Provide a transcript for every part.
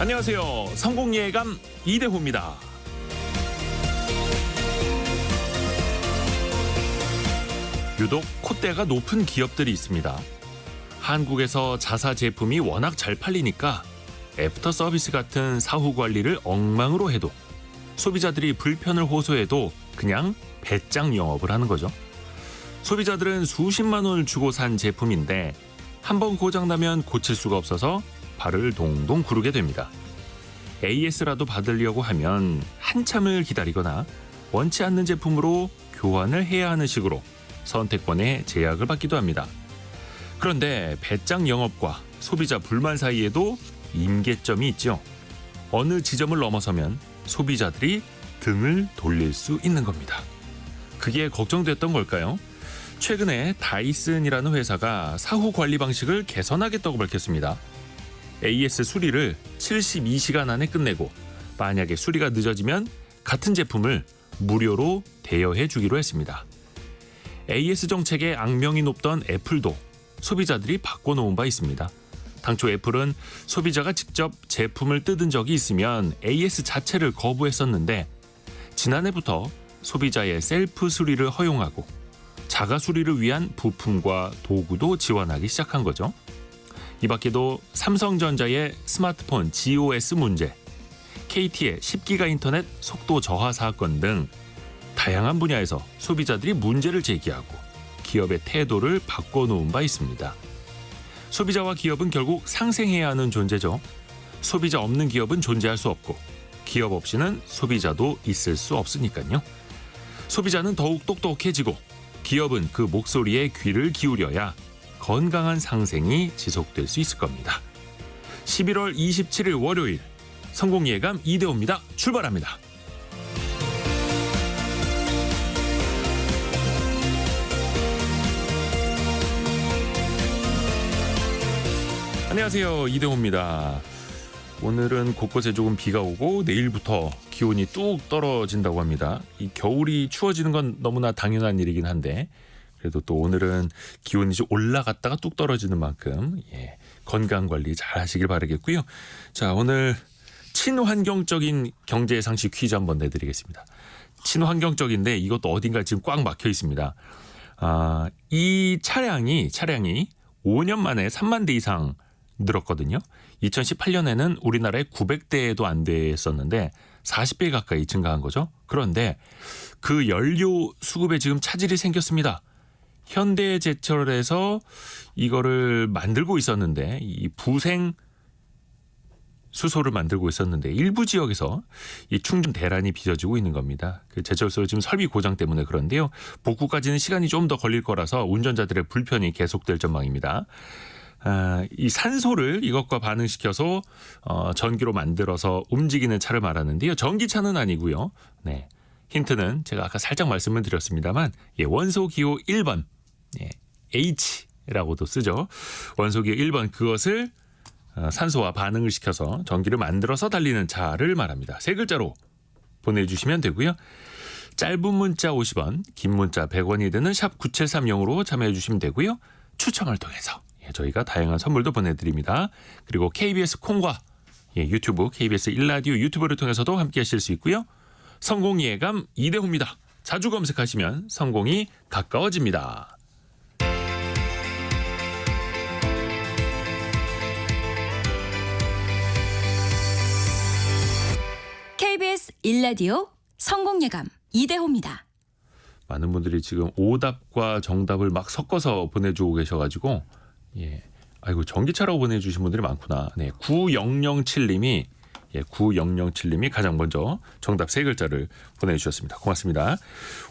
안녕하세요. 성공예감 이대호입니다. 유독 콧대가 높은 기업들이 있습니다. 한국에서 자사 제품이 워낙 잘 팔리니까 애프터 서비스 같은 사후 관리를 엉망으로 해도 소비자들이 불편을 호소해도 그냥 배짱 영업을 하는 거죠. 소비자들은 수십만 원을 주고 산 제품인데 한번 고장나면 고칠 수가 없어서 발을 동동 구르게 됩니다. AS라도 받으려고 하면 한참을 기다리거나 원치 않는 제품으로 교환을 해야 하는 식으로 선택권에 제약을 받기도 합니다. 그런데 배짱 영업과 소비자 불만 사이에도 임계점이 있죠. 어느 지점을 넘어서면 소비자들이 등을 돌릴 수 있는 겁니다. 그게 걱정됐던 걸까요? 최근에 다이슨이라는 회사가 사후 관리 방식을 개선하겠다고 밝혔습니다. AS 수리를 72시간 안에 끝내고 만약에 수리가 늦어지면 같은 제품을 무료로 대여해 주기로 했습니다. AS 정책에 악명이 높던 애플도 소비자들이 바꿔놓은 바 있습니다. 당초 애플은 소비자가 직접 제품을 뜯은 적이 있으면 AS 자체를 거부했었는데 지난해부터 소비자의 셀프 수리를 허용하고 자가 수리를 위한 부품과 도구도 지원하기 시작한 거죠. 이 밖에도 삼성전자의 스마트폰 GOS 문제, KT의 10기가 인터넷 속도 저하 사건 등 다양한 분야에서 소비자들이 문제를 제기하고 기업의 태도를 바꿔놓은 바 있습니다. 소비자와 기업은 결국 상생해야 하는 존재죠. 소비자 없는 기업은 존재할 수 없고 기업 없이는 소비자도 있을 수 없으니까요. 소비자는 더욱 똑똑해지고 기업은 그 목소리에 귀를 기울여야 건강한 상생이 지속될 수 있을 겁니다. 11월 27일 월요일 성공예감 이대호입니다. 출발합니다. 안녕하세요. 이대호입니다. 오늘은 곳곳에 조금 비가 오고 내일부터 기온이 뚝 떨어진다고 합니다. 이 겨울이 추워지는 건 너무나 당연한 일이긴 한데 그래도 또 오늘은 기온이 좀 올라갔다가 뚝 떨어지는 만큼 건강관리 잘 하시길 바라겠고요. 자, 오늘 친환경적인 경제 상식 퀴즈 한번 내드리겠습니다. 친환경적인데 이것도 어딘가 지금 꽉 막혀 있습니다. 이 차량이 5년 만에 3만 대 이상 늘었거든요. 2018년에는 우리나라에 900대도 안 됐었는데 40배 가까이 증가한 거죠. 그런데 그 연료 수급에 지금 차질이 생겼습니다. 현대제철에서 이거를 만들고 있었는데 이 부생 수소를 만들고 있었는데 일부 지역에서 이 충전 대란이 빚어지고 있는 겁니다. 그 제철소 지금 설비 고장 때문에 그런데요. 복구까지는 시간이 좀 더 걸릴 거라서 운전자들의 불편이 계속될 전망입니다. 이 산소를 이것과 반응시켜서 전기로 만들어서 움직이는 차를 말하는데요. 전기차는 아니고요. 네. 힌트는 제가 아까 살짝 말씀을 드렸습니다만 원소기호 1번 H라고도 쓰죠. 원소기호 1번 그것을 산소와 반응을 시켜서 전기를 만들어서 달리는 차를 말합니다. 세 글자로 보내주시면 되고요. 짧은 문자 50원, 긴 문자 100원이 드는 샵 9730으로 참여해 주시면 되고요. 추첨을 통해서 저희가 다양한 선물도 보내드립니다. 그리고 KBS 콩과 유튜브, KBS 1라디오 유튜브를 통해서도 함께 하실 수 있고요. 성공예감 이대호입니다. 자주 검색하시면 성공이 가까워집니다. KBS 1라디오 성공예감 이대호입니다. 많은 분들이 지금 오답과 정답을 막 섞어서 보내주고 계셔가지고 아이고 전기차라고 보내주신 분들이 많구나. 9007님이 9007님이 가장 먼저 정답 세 글자를 보내주셨습니다. 고맙습니다.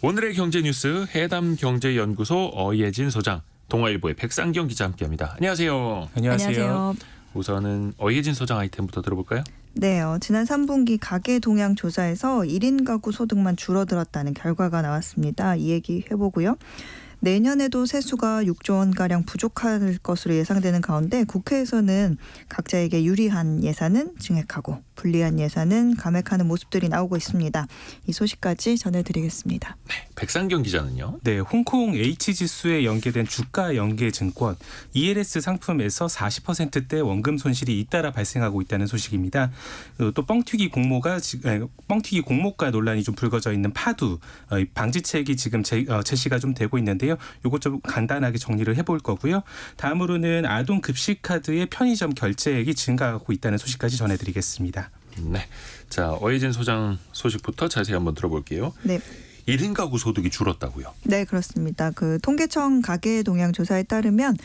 오늘의 경제 뉴스 해담경제연구소 어예진 소장, 동아일보의 백상경 기자 함께합니다. 안녕하세요. 안녕하세요. 우선은 어예진 소장 아이템부터 들어볼까요? 네, 지난 3분기 가계 동향 조사에서 1인 가구 소득만 줄어들었다는 결과가 나왔습니다. 이 얘기 해보고요. 내년에도 세수가 6조 원가량 부족할 것으로 예상되는 가운데 국회에서는 각자에게 유리한 예산은 증액하고 불리한 예산은 감액하는 모습들이 나오고 있습니다. 이 소식까지 전해드리겠습니다. 백상경 기자는요. 네, 홍콩 H지수에 연계된 주가 연계 증권 ELS 상품에서 40%대 원금 손실이 잇따라 발생하고 있다는 소식입니다. 또 뻥튀기 공모가 논란이 좀 불거져 있는 파두 방지책이 지금 제시가 좀 되고 있는데요. 이것 좀 간단하게 정리를 해볼 거고요. 다음으로는 아동 급식 카드의 편의점 결제액이 증가하고 있다는 소식까지 전해드리겠습니다. 네, 자 어혜진 소장 소식부터 자세히 한번 들어볼게요. 네. 1인 가구 소득이 줄었다고요? 네, 그렇습니다. 그 통계청 가계 동향 조사에 따르면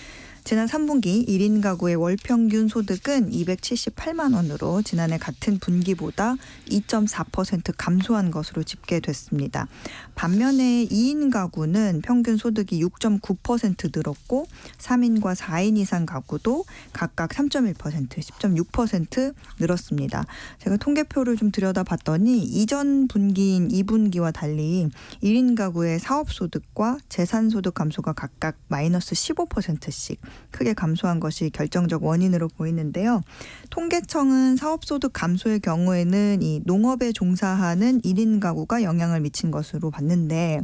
지난 3분기 1인 가구의 월 평균 소득은 278만 원으로 지난해 같은 분기보다 2.4% 감소한 것으로 집계됐습니다. 반면에 2인 가구는 평균 소득이 6.9% 늘었고 3인과 4인 이상 가구도 각각 3.1%, 10.6% 늘었습니다. 제가 통계표를 좀 들여다봤더니 이전 분기인 2분기와 달리 1인 가구의 사업소득과 재산소득 감소가 각각 마이너스 15%씩 크게 감소한 것이 결정적 원인으로 보이는데요. 통계청은 사업소득 감소의 경우에는 이 농업에 종사하는 1인 가구가 영향을 미친 것으로 봤는데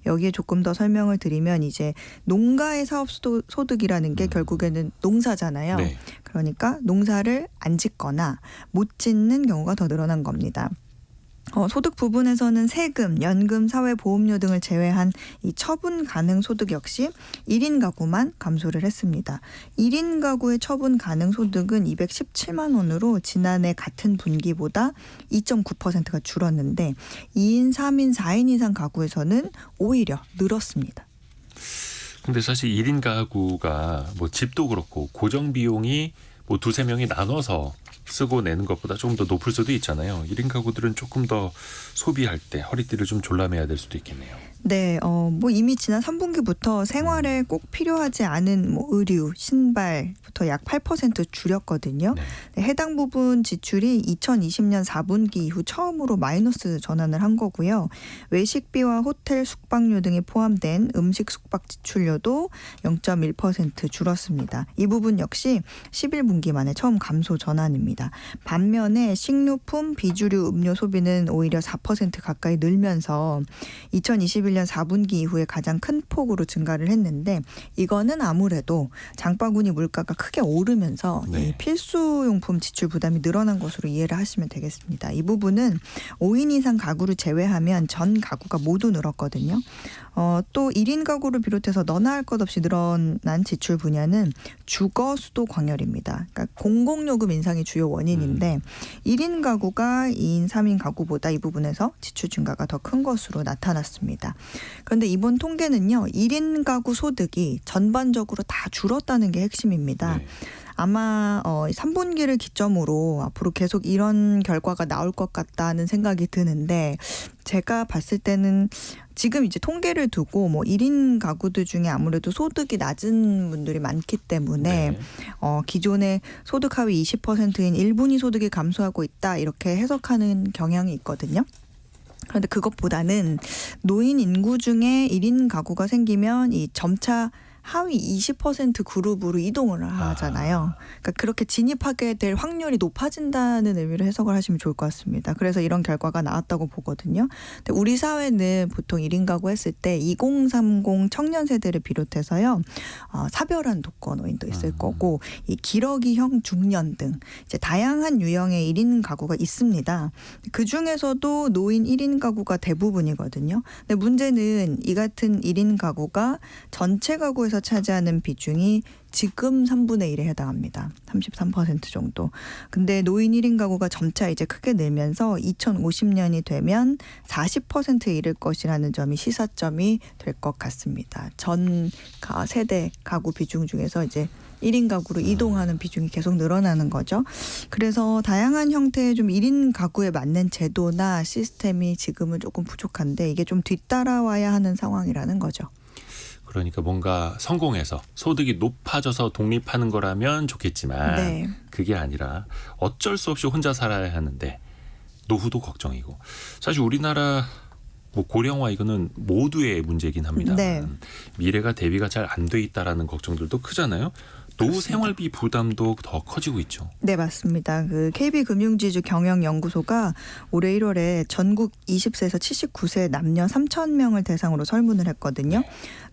여기에 조금 더 설명을 드리면 이제 농가의 사업소득이라는 게 결국에는 농사잖아요. 네. 그러니까 농사를 안 짓거나 못 짓는 경우가 더 늘어난 겁니다. 소득 부분에서는 세금, 연금, 사회보험료 등을 제외한 이 처분 가능 소득 역시 1인 가구만 감소를 했습니다. 1인 가구의 처분 가능 소득은 217만 원으로 지난해 같은 분기보다 2.9%가 줄었는데 2인, 3인, 4인 이상 가구에서는 오히려 늘었습니다. 근데 사실 1인 가구가 뭐 집도 그렇고 고정 비용이 뭐 두세 명이 나눠서 쓰고 내는 것보다 조금 더 높을 수도 있잖아요. 1인 가구들은 조금 더 소비할 때 허리띠를 좀 졸라매야 될 수도 있겠네요. 네, 뭐 이미 지난 3분기부터 생활에 꼭 필요하지 않은 뭐 의류, 신발부터 약 8% 줄였거든요. 네, 해당 부분 지출이 2020년 4분기 이후 처음으로 마이너스 전환을 한 거고요. 외식비와 호텔 숙박료 등이 포함된 음식 숙박 지출료도 0.1% 줄었습니다. 이 부분 역시 11분기 만에 처음 감소 전환입니다. 반면에 식료품, 비주류, 음료 소비는 오히려 4% 가까이 늘면서 2021년 4분기 이후에 가장 큰 폭으로 증가를 했는데 이거는 아무래도 장바구니 물가가 크게 오르면서 네. 이 필수용품 지출 부담이 늘어난 것으로 이해를 하시면 되겠습니다. 이 부분은 5인 이상 가구를 제외하면 전 가구가 모두 늘었거든요. 또 1인 가구를 비롯해서 너나 할 것 없이 늘어난 지출 분야는 주거, 수도, 광열입니다. 그러니까 공공요금 인상이 주요 원인인데 1인 가구가 2인, 3인 가구보다 이 부분에서 지출 증가가 더 큰 것으로 나타났습니다. 그런데 이번 통계는요. 1인 가구 소득이 전반적으로 다 줄었다는 게 핵심입니다. 네. 아마 3분기를 기점으로 앞으로 계속 이런 결과가 나올 것 같다는 생각이 드는데 제가 봤을 때는 지금 이제 통계를 두고 뭐 1인 가구들 중에 아무래도 소득이 낮은 분들이 많기 때문에 네. 기존의 소득 하위 20%인 1분위 소득이 감소하고 있다 이렇게 해석하는 경향이 있거든요. 그런데 그것보다는 노인 인구 중에 1인 가구가 생기면 이 점차 하위 20% 그룹으로 이동을 하잖아요. 그러니까 그렇게 진입하게 될 확률이 높아진다는 의미로 해석을 하시면 좋을 것 같습니다. 그래서 이런 결과가 나왔다고 보거든요. 근데 우리 사회는 보통 1인 가구 했을 때 2030 청년 세대를 비롯해서요. 사별한 독거노인도 있을 거고 이 기러기형 중년 등 이제 다양한 유형의 1인 가구가 있습니다. 그중에서도 노인 1인 가구가 대부분이거든요. 근데 문제는 이 같은 1인 가구가 전체 가구에서 차지하는 비중이 지금 3분의 1에 해당합니다. 33% 정도. 근데 노인 1인 가구가 점차 이제 크게 늘면서 2050년이 되면 40%에 이를 것이라는 점이 시사점이 될 것 같습니다. 전 세대 가구 비중 중에서 이제 1인 가구로 이동하는 비중이 계속 늘어나는 거죠. 그래서 다양한 형태의 좀 1인 가구에 맞는 제도나 시스템이 지금은 조금 부족한데 이게 좀 뒤따라와야 하는 상황이라는 거죠. 그러니까 뭔가 성공해서 소득이 높아져서 독립하는 거라면 좋겠지만 네. 그게 아니라 어쩔 수 없이 혼자 살아야 하는데 노후도 걱정이고 사실 우리나라 뭐 고령화 이거는 모두의 문제이긴 합니다. 네. 미래가 대비가 잘 안 돼 있다라는 걱정들도 크잖아요. 노후 생활비 부담도 더 커지고 있죠. 네, 맞습니다. 그 KB금융지주 경영연구소가 올해 1월에 전국 20세에서 79세 남녀 3,000명을 대상으로 설문을 했거든요.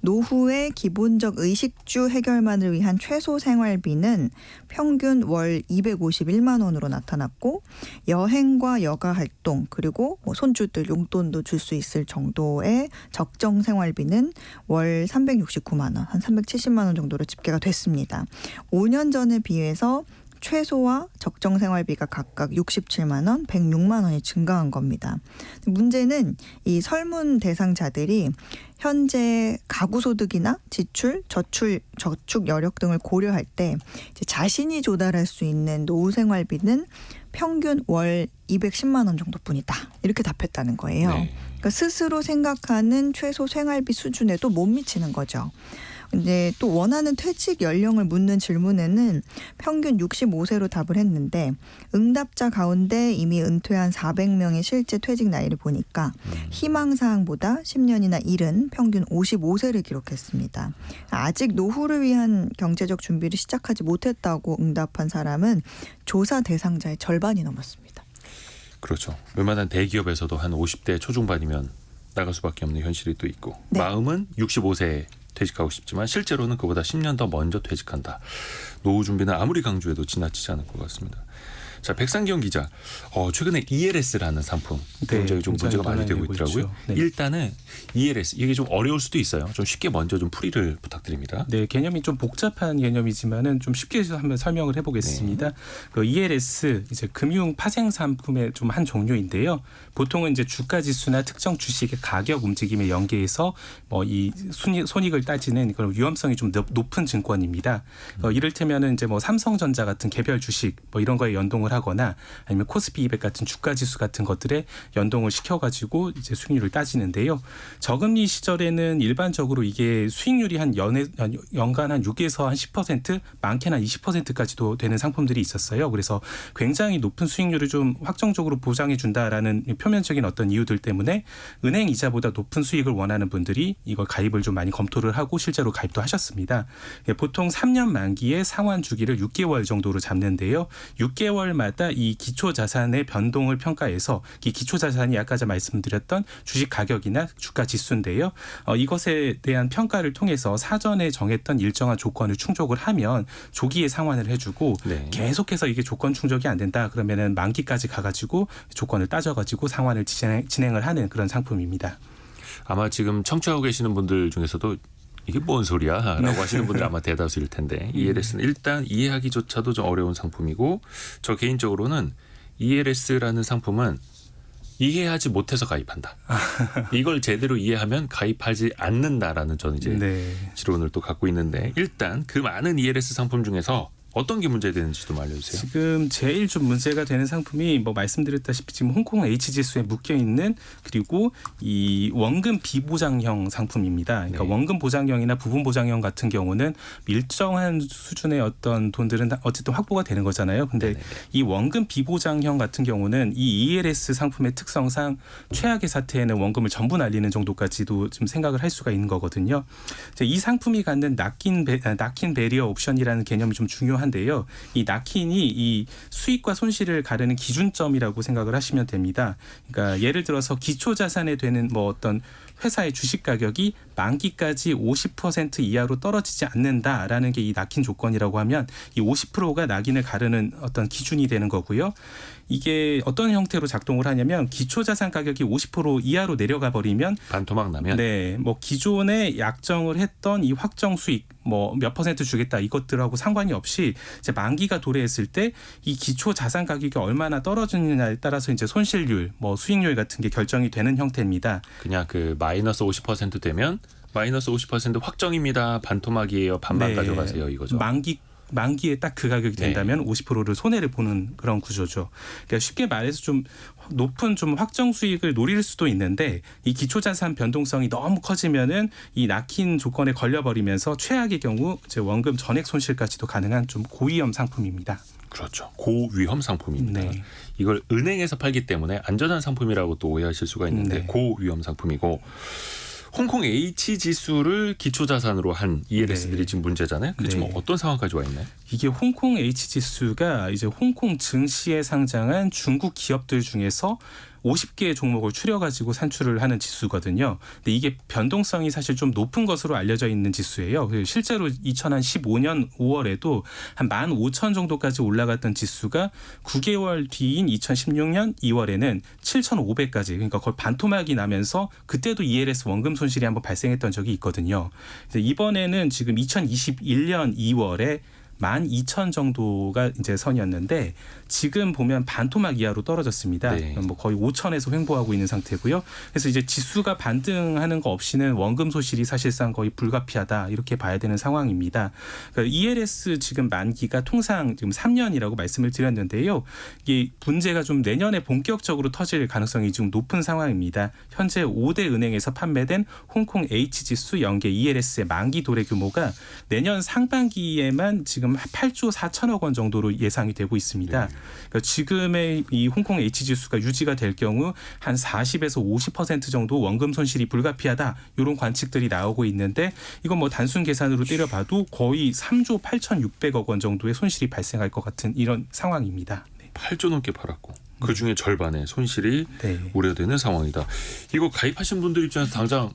노후의 기본적 의식주 해결만을 위한 최소 생활비는 평균 월 251만 원으로 나타났고 여행과 여가 활동 그리고 뭐 손주들 용돈도 줄 수 있을 정도의 적정 생활비는 월 369만 원, 한 370만 원 정도로 집계가 됐습니다. 5년 전에 비해서 최소와 적정 생활비가 각각 67만 원, 106만 원이 증가한 겁니다. 문제는 이 설문 대상자들이 현재 가구 소득이나 지출, 저축 여력 등을 고려할 때 이제 자신이 조달할 수 있는 노후 생활비는 평균 월 210만 원 정도뿐이다. 이렇게 답했다는 거예요. 네. 그러니까 스스로 생각하는 최소 생활비 수준에도 못 미치는 거죠. 근데 또 원하는 퇴직 연령을 묻는 질문에는 평균 65세로 답을 했는데 응답자 가운데 이미 은퇴한 400명의 실제 퇴직 나이를 보니까 희망사항보다 10년이나 이른 평균 55세를 기록했습니다. 아직 노후를 위한 경제적 준비를 시작하지 못했다고 응답한 사람은 조사 대상자의 절반이 넘었습니다. 그렇죠. 웬만한 대기업에서도 한 50대 초중반이면 나갈 수밖에 없는 현실이 또 있고 네. 마음은 65세에 퇴직하고 싶지만 실제로는 그보다 10년 더 먼저 퇴직한다. 노후 준비는 아무리 강조해도 지나치지 않을 것 같습니다. 자, 백상경 기자, 최근에 ELS라는 상품 굉장히 좀 문제가 많이 되고 있더라고요. 네. 일단은 ELS 이게 좀 어려울 수도 있어요. 좀 쉽게 먼저 좀 풀이를 부탁드립니다. 네, 개념이 좀 복잡한 개념이지만은 좀 쉽게 한번 설명을 해보겠습니다. 그 ELS 이제 금융 파생 상품의 좀 한 종류인데요. 보통은 이제 주가 지수나 특정 주식의 가격 움직임에 연계해서 뭐 이 손익을 따지는 그런 위험성이 좀 높은 증권입니다. 이를테면은 이제 뭐 삼성전자 같은 개별 주식 뭐 이런 거에 연동을 하거나 아니면 코스피 200 같은 주가 지수 같은 것들에 연동을 시켜가지고 이제 수익률을 따지는데요. 저금리 시절에는 일반적으로 이게 수익률이 한 연간 한 6에서 한 10%, 많게는 한 20%까지도 되는 상품들이 있었어요. 그래서 굉장히 높은 수익률을 좀 확정적으로 보장해 준다라는 표면적인 어떤 이유들 때문에 은행 이자보다 높은 수익을 원하는 분들이 이걸 가입을 좀 많이 검토를 하고 실제로 가입도 하셨습니다. 보통 3년 만기에 상환 주기를 6개월 정도로 잡는데요. 6개월마다 이 기초 자산의 변동을 평가해서 이 기초 자산이 아까 말씀드렸던 주식 가격이나 주가 지수인데요. 이것에 대한 평가를 통해서 사전에 정했던 일정한 조건을 충족을 하면 조기에 상환을 해주고 네. 계속해서 이게 조건 충족이 안 된다 그러면은 만기까지 가가지고 조건을 따져가지고 상환을 진행을 하는 그런 상품입니다. 아마 지금 청취하고 계시는 분들 중에서도 이게 뭔 소리야? 라고 하시는 분들 아마 대다수일 텐데 ELS는 일단 이해하기조차도 좀 어려운 상품이고 저 개인적으로는 ELS라는 상품은 이해하지 못해서 가입한다. 이걸 제대로 이해하면 가입하지 않는다라는 저는 이제 네. 지론을 또 갖고 있는데 일단 그 많은 ELS 상품 중에서 어떤 게 문제되는지 좀 알려주세요. 지금 제일 좀 문제가 되는 상품이 뭐 말씀드렸다시피 지금 홍콩 H지수에 묶여 있는 그리고 이 원금 비보장형 상품입니다. 그러니까 네. 원금 보장형이나 부분 보장형 같은 경우는 일정한 수준의 어떤 돈들은 어쨌든 확보가 되는 거잖아요. 근데 네네네. 이 원금 비보장형 같은 경우는 이 ELS 상품의 특성상 최악의 사태에는 원금을 전부 날리는 정도까지도 좀 생각을 할 수가 있는 거거든요. 이 상품이 갖는 낚인 베리어 옵션이라는 개념이 좀 중요한데요. 이 낚인이 이 수익과 손실을 가르는 기준점이라고 생각을 하시면 됩니다. 그러니까 예를 들어서 기초 자산에 되는 뭐 어떤 회사의 주식 가격이 만기까지 50% 이하로 떨어지지 않는다라는 게 이 낙인 조건이라고 하면 이 50%가 낙인을 가르는 어떤 기준이 되는 거고요. 이게 어떤 형태로 작동을 하냐면 기초 자산 가격이 50% 이하로 내려가 버리면 반토막 나면 네, 뭐 기존에 약정을 했던 이 확정 수익 뭐 몇 퍼센트 주겠다 이것들하고 상관이 없이 이제 만기가 도래했을 때 이 기초 자산 가격이 얼마나 떨어지느냐에 따라서 이제 손실률, 뭐 수익률 같은 게 결정이 되는 형태입니다. 그냥 그 마이너스 50% 되면 마이너스 50% 확정입니다. 반토막이에요. 반만 네, 가져가세요. 이거죠. 만기에 딱 그 가격이 된다면 50%를 손해를 보는 그런 구조죠. 그러니까 쉽게 말해서 좀 높은 좀 확정 수익을 노릴 수도 있는데 이 기초자산 변동성이 너무 커지면은 이 낚인 조건에 걸려버리면서 최악의 경우 이제 원금 전액 손실까지도 가능한 좀 고위험 상품입니다. 그렇죠. 고위험 상품입니다. 네. 이걸 은행에서 팔기 때문에 안전한 상품이라고 또 오해하실 수가 있는데 네. 고위험 상품이고 홍콩 H 지수를 기초 자산으로 한 ELS들이 네. 지금 문제잖아요. 그게 지금 네. 어떤 상황까지 와 있나요? 이게 홍콩 H 지수가 이제 홍콩 증시에 상장한 중국 기업들 중에서 50개의 종목을 추려가지고 산출을 하는 지수거든요. 근데 이게 변동성이 사실 좀 높은 것으로 알려져 있는 지수예요. 실제로 2015년 5월에도 한 15,000 정도까지 올라갔던 지수가 9개월 뒤인 2016년 2월에는 7,500까지, 그러니까 거의 반토막이 나면서 그때도 ELS 원금 손실이 한번 발생했던 적이 있거든요. 이번에는 지금 2021년 2월에 12,000 정도가 이제 선이었는데 지금 보면 반토막 이하로 떨어졌습니다. 네. 뭐 거의 5,000에서 횡보하고 있는 상태고요. 그래서 이제 지수가 반등하는 거 없이는 원금 소실이 사실상 거의 불가피하다 이렇게 봐야 되는 상황입니다. 그러니까 ELS 지금 만기가 통상 지금 3년이라고 말씀을 드렸는데요. 이게 문제가 좀 내년에 본격적으로 터질 가능성이 지금 높은 상황입니다. 현재 5대 은행에서 판매된 홍콩 H 지수 연계 ELS의 만기 도래 규모가 내년 상반기에만 지금 8조 4천억 원 정도로 예상이 되고 있습니다. 그러니까 지금의 이 홍콩 H 지수가 유지가 될 경우 한 40에서 50% 정도 원금 손실이 불가피하다 이런 관측들이 나오고 있는데 이건 뭐 단순 계산으로 때려봐도 거의 3조 8,600억 원 정도의 손실이 발생할 것 같은 이런 상황입니다. 네. 8조 넘게 팔았고 그중에 절반의 손실이 네. 우려되는 상황이다. 이거 가입하신 분들 입장에서 당장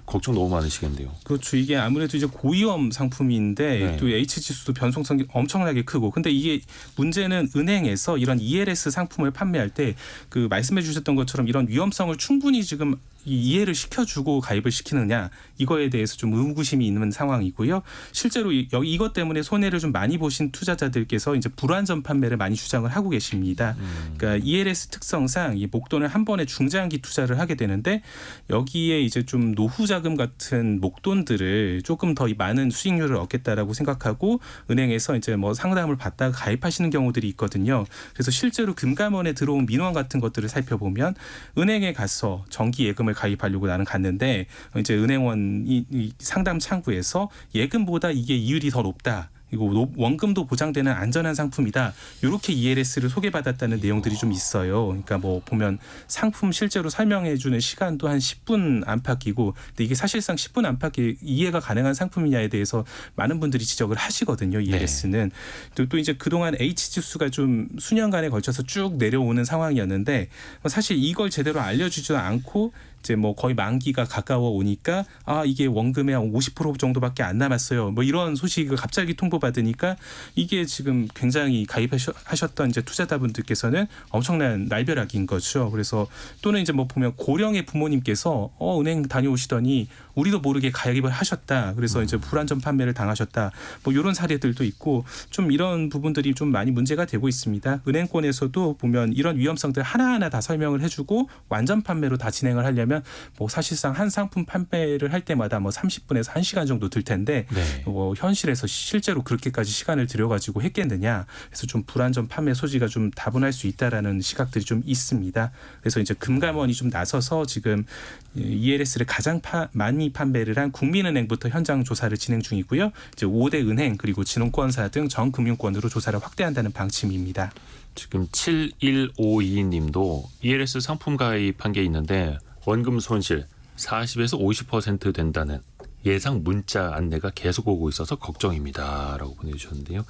걱정 너무 많으시겠는데요. 그렇죠. 이게 아무래도 이제 고위험 상품인데 네. 또 H 지수도 변동성이 엄청나게 크고, 근데 이게 문제는 은행에서 이런 ELS 상품을 판매할 때 그 말씀해 주셨던 것처럼 이런 위험성을 충분히 지금 이해를 시켜주고 가입을 시키느냐 이거에 대해서 좀 의구심이 있는 상황이고요. 실제로 이것 때문에 손해를 좀 많이 보신 투자자들께서 이제 불안전 판매를 많이 주장을 하고 계십니다. 그러니까 ELS 특성상 이 목돈을 한 번에 중장기 투자를 하게 되는데 여기에 이제 좀 노후 자금 같은 목돈들을 조금 더 많은 수익률을 얻겠다라고 생각하고 은행에서 이제 뭐 상담을 받다가 가입하시는 경우들이 있거든요. 그래서 실제로 금감원에 들어온 민원 같은 것들을 살펴보면 은행에 가서 정기 예금을 가입하려고 나는 갔는데 이제 은행원이 이 상담 창구에서 예금보다 이게 이율이 더 높다. 이거 원금도 보장되는 안전한 상품이다. 이렇게 ELS를 소개받았다는 내용들이 좀 있어요. 그러니까 뭐 보면 상품 실제로 설명해주는 시간도 한 10분 안팎이고, 근데 이게 사실상 10분 안팎이 이해가 가능한 상품이냐에 대해서 많은 분들이 지적을 하시거든요. ELS는 또 이제 그동안 H 지수가 좀 수년간에 걸쳐서 쭉 내려오는 상황이었는데 사실 이걸 제대로 알려주지도 않고 이제 뭐 거의 만기가 가까워 오니까 이게 원금의 한 50% 정도밖에 안 남았어요. 뭐 이런 소식을 갑자기 통보받으니까 이게 지금 굉장히 가입하셨던 이제 투자자분들께서는 엄청난 날벼락인 거죠. 그래서 또는 이제 뭐 보면 고령의 부모님께서 은행 다녀오시더니 우리도 모르게 가입을 하셨다. 그래서 이제 불안전 판매를 당하셨다. 뭐 이런 사례들도 있고 좀 이런 부분들이 좀 많이 문제가 되고 있습니다. 은행권에서도 보면 이런 위험성들 하나하나 다 설명을 해주고 완전 판매로 다 진행을 하려면 뭐 사실상 한 상품 판매를 할 때마다 뭐 30분에서 1시간 정도 들 텐데 뭐 현실에서 실제로 그렇게까지 시간을 들여가지고 했겠느냐. 그래서 좀 불안전 판매 소지가 좀 다분할 수 있다라는 시각들이 좀 있습니다. 그래서 이제 금감원이 좀 나서서 지금 ELS를 가장 많이 판매를 한 국민은행부터 현장 조사를 진행 중이고요. 이제 5대 은행 그리고 진흥권사 등 전 금융권으로 조사를 확대한다는 방침입니다. 지금 7152님도 ELS 상품 가입한 게 있는데 원금 손실 40에서 50% 된다는 예상 문자 안내가 계속 오고 있어서 걱정입니다. 라고 보내주셨는데요.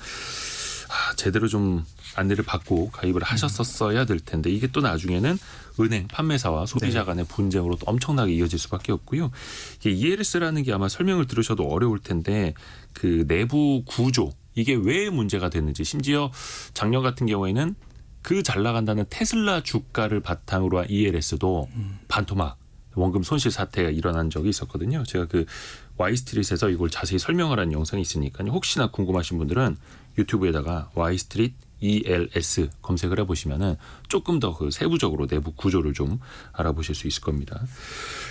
제대로 좀 안내를 받고 가입을 하셨었어야 될 텐데 이게 또 나중에는 은행, 판매사와 소비자 간의 분쟁으로 또 엄청나게 이어질 수밖에 없고요. 이게 ELS라는 게 아마 설명을 들으셔도 어려울 텐데 그 내부 구조 이게 왜 문제가 됐는지, 심지어 작년 같은 경우에는 그 잘 나간다는 테슬라 주가를 바탕으로 한 ELS도 반토막 원금 손실 사태가 일어난 적이 있었거든요. 제가 그 Y스트릿에서 이걸 자세히 설명을 한 영상이 있으니까요. 혹시나 궁금하신 분들은 유튜브에다가 Y스트릿 ELS 검색을 해보시면은 조금 더 그 세부적으로 내부 구조를 좀 알아보실 수 있을 겁니다.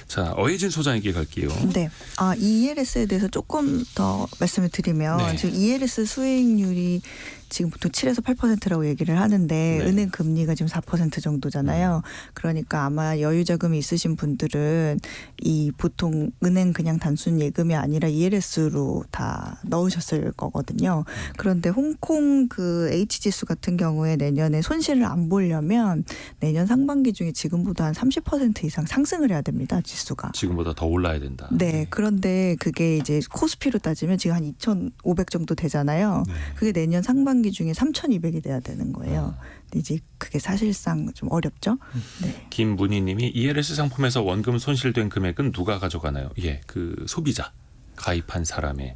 자, 어혜진 소장에게 갈게요. 네. ELS에 대해서 조금 더 말씀을 드리면 네. 지금 ELS 수익률이 지금 보통 7에서 8%라고 얘기를 하는데 네. 은행 금리가 지금 4% 정도잖아요. 그러니까 아마 여유 자금이 있으신 분들은 이 보통 은행 그냥 단순 예금이 아니라 ELS로 다 넣으셨을 거거든요. 그런데 홍콩 그 H 지수 같은 경우에 내년에 손실을 안 보려면 내년 상반기 중에 지금보다 한 30% 이상 상승을 해야 됩니다. 지수가. 지금보다 더 올라야 된다. 네, 그런데 그게 이제 코스피로 따지면 지금 한 2,500 정도 되잖아요. 네. 그게 내년 상반기 중에 3,200이 돼야 되는 거예요. 근데 이제 그게 사실상 좀 어렵죠. 네. 김문희님이 ELS 상품에서 원금 손실된 금액은 누가 가져가나요? 예, 그 소비자 가입한 사람의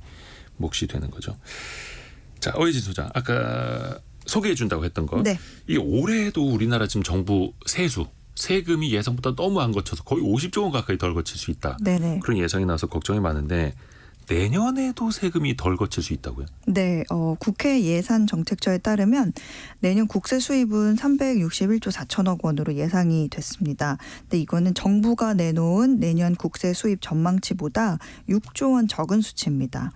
몫이 되는 거죠. 자, 어혜진 소장 아까 소개해 준다고 했던 거. 네. 이 올해도 우리나라 지금 정부 세금이 예상보다 너무 안 거쳐서 거의 50조 원 가까이 덜 거칠 수 있다. 네네. 그런 예상이 나와서 걱정이 많은데 내년에도 세금이 덜 거칠 수 있다고요? 네, 국회 예산정책처에 따르면 내년 국세 수입은 361조 4천억 원으로 예상이 됐습니다. 근데 이거는 정부가 내놓은 내년 국세 수입 전망치보다 6조 원 적은 수치입니다.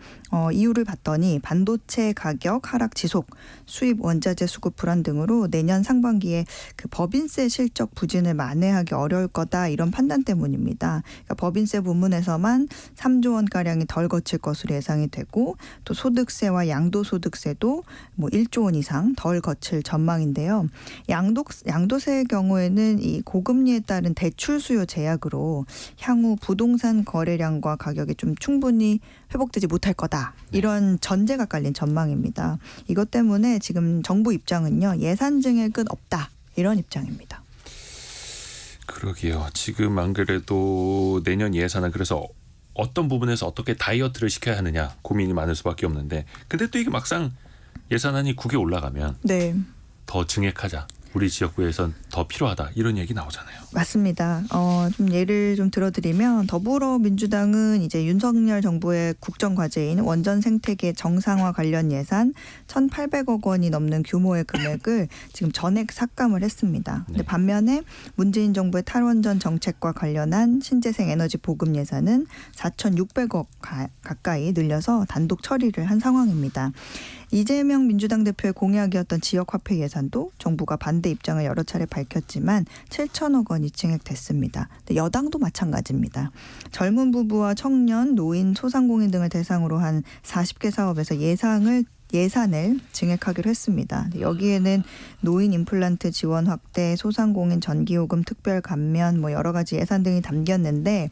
이유를 봤더니 반도체 가격 하락 지속, 수입 원자재 수급 불안 등으로 내년 상반기에 그 법인세 실적 부진을 만회하기 어려울 거다 이런 판단 때문입니다. 그러니까 법인세 부문에서만 3조 원 가량이 덜 거칠 것으로 예상이 되고 또 소득세와 양도소득세도 뭐 1조 원 이상 덜 거칠 전망인데요. 양도세의 경우에는 이 고금리에 따른 대출 수요 제약으로 향후 부동산 거래량과 가격이 좀 충분히 회복되지 못할 거다. 이런 전제가 깔린 전망입니다. 이것 때문에 지금 정부 입장은요. 예산 증액은 없다. 이런 입장입니다. 그러게요. 지금 안 그래도 내년 예산은 그래서 어떤 부분에서 어떻게 다이어트를 시켜야 하느냐 고민이 많을 수밖에 없는데 근데 또 이게 막상 예산안이 국회 올라가면 네. 더 증액하자. 우리 지역구에선 더 필요하다. 이런 얘기 나오잖아요. 맞습니다. 좀 예를 좀 들어드리면 더불어민주당은 이제 윤석열 정부의 국정과제인 원전 생태계 정상화 관련 예산 1,800억 원이 넘는 규모의 금액을 지금 전액 삭감을 했습니다. 근데 네. 반면에 문재인 정부의 탈원전 정책과 관련한 신재생 에너지 보급 예산은 4,600억 가까이 늘려서 단독 처리를 한 상황입니다. 이재명 민주당 대표의 공약이었던 지역화폐 예산도 정부가 반대 입장을 여러 차례 밝혔지만 7천억 원이 증액됐습니다. 여당도 마찬가지입니다. 젊은 부부와 청년, 노인, 소상공인 등을 대상으로 한 40개 사업에서 예산을 증액하기로 했습니다. 여기에는 노인 임플란트 지원 확대, 소상공인 전기요금 특별 감면 뭐 여러 가지 예산 등이 담겼는데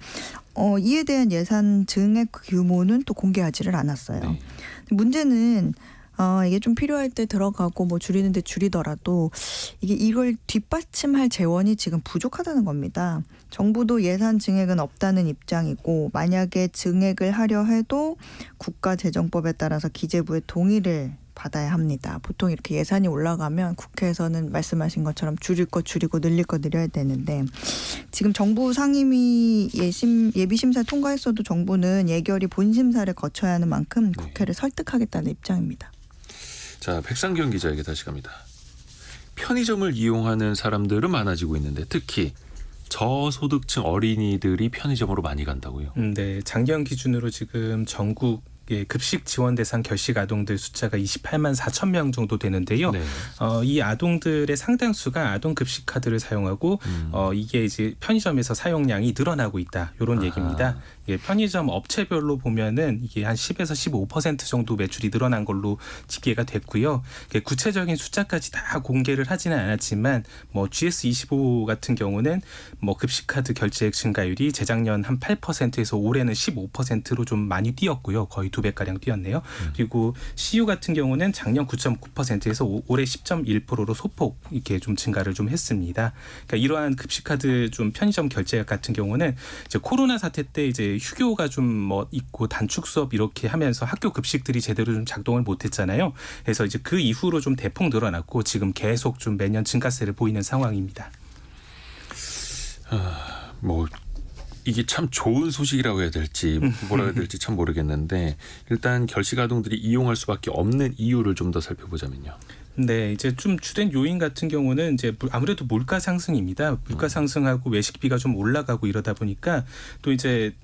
이에 대한 예산 증액 규모는 또 공개하지를 않았어요. 네. 문제는 이게 좀 필요할 때 들어가고 뭐 줄이는데 줄이더라도 이게 이걸 뒷받침할 재원이 지금 부족하다는 겁니다. 정부도 예산 증액은 없다는 입장이고 만약에 증액을 하려 해도 국가재정법에 따라서 기재부의 동의를 받아야 합니다. 보통 이렇게 예산이 올라가면 국회에서는 말씀하신 것처럼 줄일 거 줄이고 늘릴 거 늘려야 되는데 지금 정부 상임위 예비심사 통과했어도 정부는 예결위 본심사를 거쳐야 하는 만큼 국회를 설득하겠다는 입장입니다. 자, 백상경 기자에게 다시 갑니다. 편의점을 이용하는 사람들은 많아지고 있는데 특히 저소득층 어린이들이 편의점으로 많이 간다고요? 네, 작년 기준으로 지금 전국 급식 지원 대상 결식 아동들 숫자가 28만 4천 명 정도 되는데요. 네. 이 아동들의 상당수가 아동 급식 카드를 사용하고 이게 이제 편의점에서 사용량이 늘어나고 있다. 이런 얘기입니다. 예, 편의점 업체별로 보면은 이게 한 10에서 15% 정도 매출이 늘어난 걸로 집계가 됐고요. 구체적인 숫자까지 다 공개를 하지는 않았지만 뭐 GS25 같은 경우는 뭐 급식 카드 결제액 증가율이 재작년 한 8%에서 올해는 15%로 좀 많이 뛰었고요. 거의 2배가량 뛰었네요. 그리고 CU 같은 경우는 작년 9.9%에서 올해 10.1%로 소폭 이렇게 좀 증가를 좀 했습니다. 그러니까 이러한 급식 카드 좀 편의점 결제액 같은 경우는 이제 코로나 사태 때 이제 휴교가 좀 뭐 있고 단축 수업 이렇게 하면서 학교 급식들이 제대로 좀 작동을 못했잖아요. 그래서 이제 그 이후로 좀 대폭 늘어났고 지금 계속 좀 매년 증가세를 보이는 상황입니다. 뭐 이게 참 좋은 소식이라고 해야 될지 뭐라 해야 될지 참 모르겠는데 일단 결식 아동들이 이용할 수밖에 없는 이유를 좀 더 살펴보자면요. 네, 이제 좀 주된 요인 같은 경우는 이제 아무래도 물가 상승입니다. 물가 상승하고 외식비가 좀 올라가고 이러다 보니까 또 이제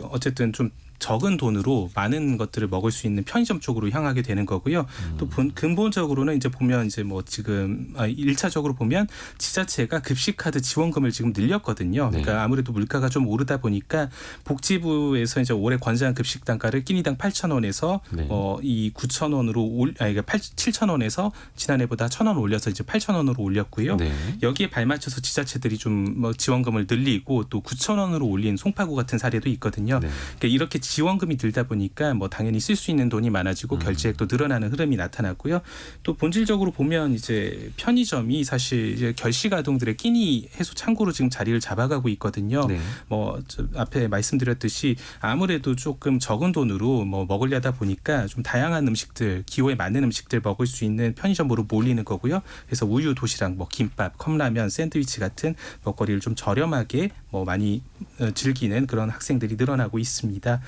어쨌든 좀 적은 돈으로 많은 것들을 먹을 수 있는 편의점 쪽으로 향하게 되는 거고요. 또 근본적으로는 이제 보면 이제 뭐 지금 1차적으로 보면 지자체가 급식카드 지원금을 지금 늘렸거든요. 네. 그러니까 아무래도 물가가 좀 오르다 보니까 복지부에서 이제 올해 권장한 급식 단가를 끼니당 8,000원에서 네. 이 9,000원으로 그러니까 7,000원에서 지난해보다 1,000원 올려서 이제 8,000원으로 올렸고요. 네. 여기에 발맞춰서 지자체들이 좀 뭐 지원금을 늘리고 또 9,000원으로 올린 송파구 같은 사례도 있거든요. 네. 그러니까 이렇게 지원금이 들다 보니까 뭐 당연히 쓸 수 있는 돈이 많아지고 결제액도 늘어나는 흐름이 나타났고요. 또 본질적으로 보면 이제 편의점이 사실 이제 결식 아동들의 끼니 해소 창구로 지금 자리를 잡아가고 있거든요. 네. 뭐 앞에 말씀드렸듯이 아무래도 조금 적은 돈으로 뭐 먹으려다 보니까 좀 다양한 음식들, 기호에 맞는 음식들 먹을 수 있는 편의점으로 몰리는 거고요. 그래서 우유, 도시락, 뭐 김밥, 컵라면, 샌드위치 같은 먹거리를 좀 저렴하게 뭐 많이 즐기는 그런 학생들이 늘어나고 있습니다.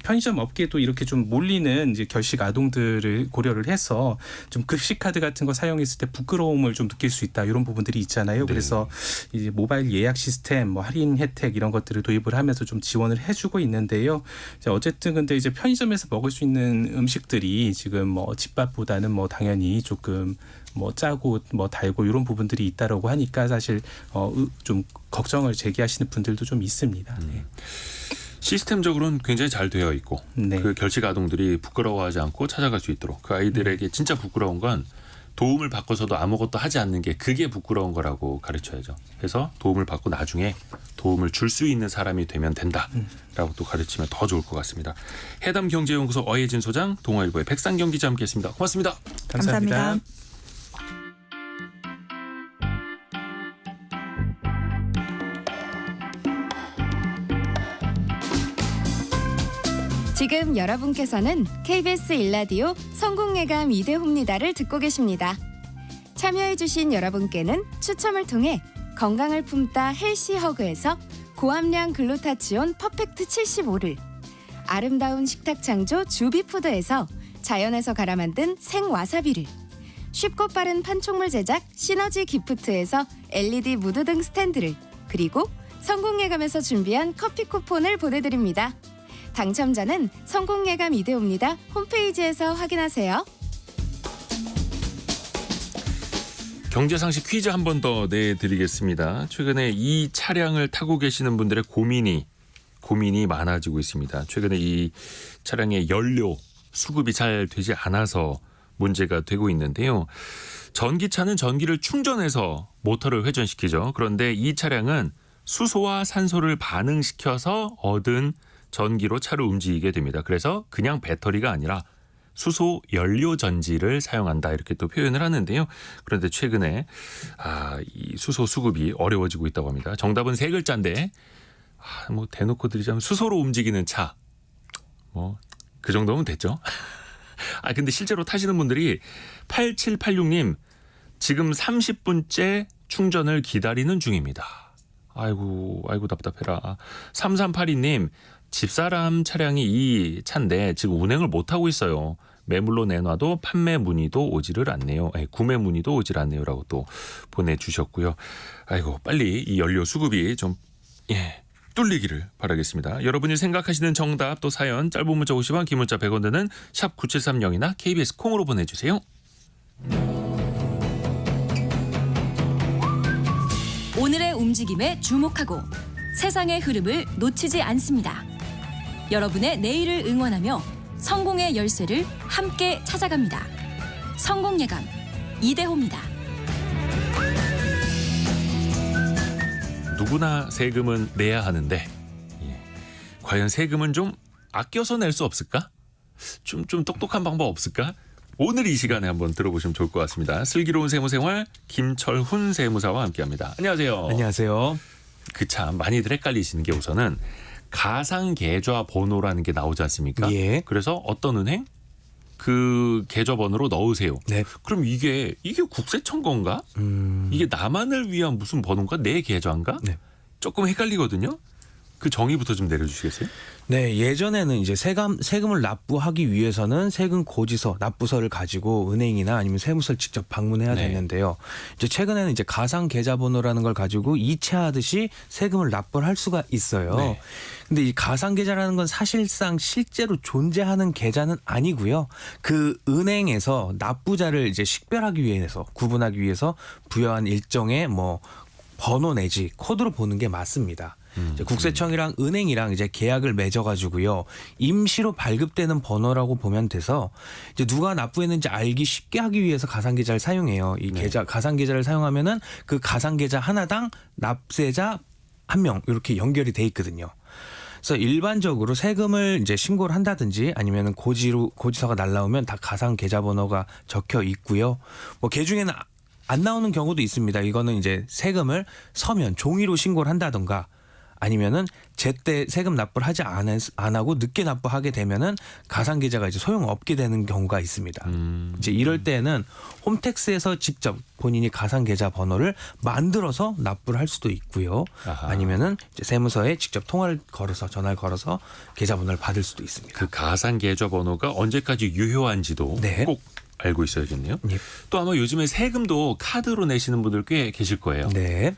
편의점 업계도 이렇게 좀 몰리는 이제 결식 아동들을 고려를 해서 좀 급식 카드 같은 거 사용했을 때 부끄러움을 좀 느낄 수 있다 이런 부분들이 있잖아요. 네. 그래서 이제 모바일 예약 시스템, 뭐 할인 혜택 이런 것들을 도입을 하면서 좀 지원을 해주고 있는데요. 이제 어쨌든 근데 이제 편의점에서 먹을 수 있는 음식들이 지금 뭐 집밥보다는 뭐 당연히 조금 뭐 짜고 뭐 달고 이런 부분들이 있다라고 하니까 사실 좀 걱정을 제기하시는 분들도 좀 있습니다. 네. 시스템적으로는 굉장히 잘 되어 있고 네. 그 결식 아동들이 부끄러워하지 않고 찾아갈 수 있도록 그 아이들에게 진짜 부끄러운 건 도움을 받고서도 아무것도 하지 않는 게 그게 부끄러운 거라고 가르쳐야죠. 그래서 도움을 받고 나중에 도움을 줄 수 있는 사람이 되면 된다라고 또 가르치면 더 좋을 것 같습니다. 해담경제연구소 어예진 소장, 동아일보의 백상경 기자 함께했습니다. 고맙습니다. 감사합니다. 지금 여러분께서는 KBS 일라디오 성공예감 이대호입니다를 듣고 계십니다. 참여해주신 여러분께는 추첨을 통해 건강을 품다 헬시허그에서 고함량 글루타치온 퍼펙트 75를, 아름다운 식탁 창조 주비푸드에서 자연에서 갈아 만든 생와사비를, 쉽고 빠른 판촉물 제작 시너지 기프트에서 LED 무드 등 스탠드를, 그리고 성공예감에서 준비한 커피 쿠폰을 보내드립니다. 당첨자는 성공예감 이대호입니다 홈페이지에서 확인하세요. 경제상식 퀴즈 한 번 더 내드리겠습니다. 최근에 이 차량을 타고 계시는 분들의 고민이 많아지고 있습니다. 최근에 이 차량의 연료 수급이 잘 되지 않아서 문제가 되고 있는데요. 전기차는 전기를 충전해서 모터를 회전시키죠. 그런데 이 차량은 수소와 산소를 반응시켜서 얻은 전기로 차를 움직이게 됩니다. 그래서 그냥 배터리가 아니라 수소 연료 전지를 사용한다 이렇게 또 표현을 하는데요. 그런데 최근에 이 수소 수급이 어려워지고 있다고 합니다. 정답은 세 글자인데 뭐 대놓고 드리자면 수소로 움직이는 차. 뭐 그 정도면 됐죠. 근데 실제로 타시는 분들이 8786님 지금 30분째 충전을 기다리는 중입니다. 아이고 답답해라. 3382님 집사람 차량이 이 차인데 지금 운행을 못하고 있어요. 매물로 내놔도 판매 문의도 오지를 않네요. 구매 문의도 오질 않네요라고 또 보내주셨고요. 아이고 빨리 이 연료 수급이 좀 뚫리기를 바라겠습니다. 여러분이 생각하시는 정답 또 사연 짧은 문자 50원 긴 문자 100원 드는 샵 9730이나 KBS 콩으로 보내주세요. 오늘의 움직임에 주목하고 세상의 흐름을 놓치지 않습니다. 여러분의 내일을 응원하며 성공의 열쇠를 함께 찾아갑니다. 성공예감 이대호입니다. 누구나 세금은 내야 하는데 과연 세금은 좀 아껴서 낼 수 없을까? 좀 똑똑한 방법 없을까? 오늘 이 시간에 한번 들어보시면 좋을 것 같습니다. 슬기로운 세무생활 김철훈 세무사와 함께합니다. 안녕하세요. 안녕하세요. 그 참 많이들 헷갈리시는 게 우선은 가상계좌 번호라는 게 나오지 않습니까? 예. 그래서 어떤 은행 그 계좌 번호로 넣으세요. 네. 그럼 이게 국세청 건가? 이게 나만을 위한 무슨 번호인가? 내 계좌인가? 네. 조금 헷갈리거든요. 그 정의부터 좀 내려주시겠어요? 네, 예전에는 이제 세금을 납부하기 위해서는 세금 고지서, 납부서를 가지고 은행이나 아니면 세무서를 직접 방문해야 네. 됐는데요. 이제 최근에는 이제 가상 계좌번호라는 걸 가지고 이체하듯이 세금을 납부를 할 수가 있어요. 네. 근데 이 가상 계좌라는 건 사실상 실제로 존재하는 계좌는 아니고요. 그 은행에서 납부자를 이제 식별하기 위해서, 구분하기 위해서 부여한 일정의 뭐 번호 내지 코드로 보는 게 맞습니다. 이제 국세청이랑 은행이랑 이제 계약을 맺어가지고요, 임시로 발급되는 번호라고 보면 돼서 이제 누가 납부했는지 알기 쉽게 하기 위해서 가상 계좌를 사용해요. 이 계좌 가상 계좌를 사용하면은 그 가상 계좌 하나당 납세자 1명 이렇게 연결이 돼 있거든요. 그래서 일반적으로 세금을 이제 신고를 한다든지 아니면 고지서가 날라오면 다 가상 계좌번호가 적혀 있고요. 뭐 개 중에는 안 나오는 경우도 있습니다. 이거는 이제 세금을 서면 종이로 신고를 한다던가 아니면은 제때 세금 납부를 하지 안 하고 늦게 납부하게 되면은 가상 계좌가 이제 소용없게 되는 경우가 있습니다. 이제 이럴 때는 홈택스에서 직접 본인이 가상 계좌 번호를 만들어서 납부를 할 수도 있고요. 아하. 아니면은 이제 세무서에 직접 전화를 걸어서 계좌 번호를 받을 수도 있습니다. 그 가상 계좌 번호가 언제까지 유효한지도 네. 꼭 알고 있어야겠네요. 예. 또 아마 요즘에 세금도 카드로 내시는 분들 꽤 계실 거예요. 네,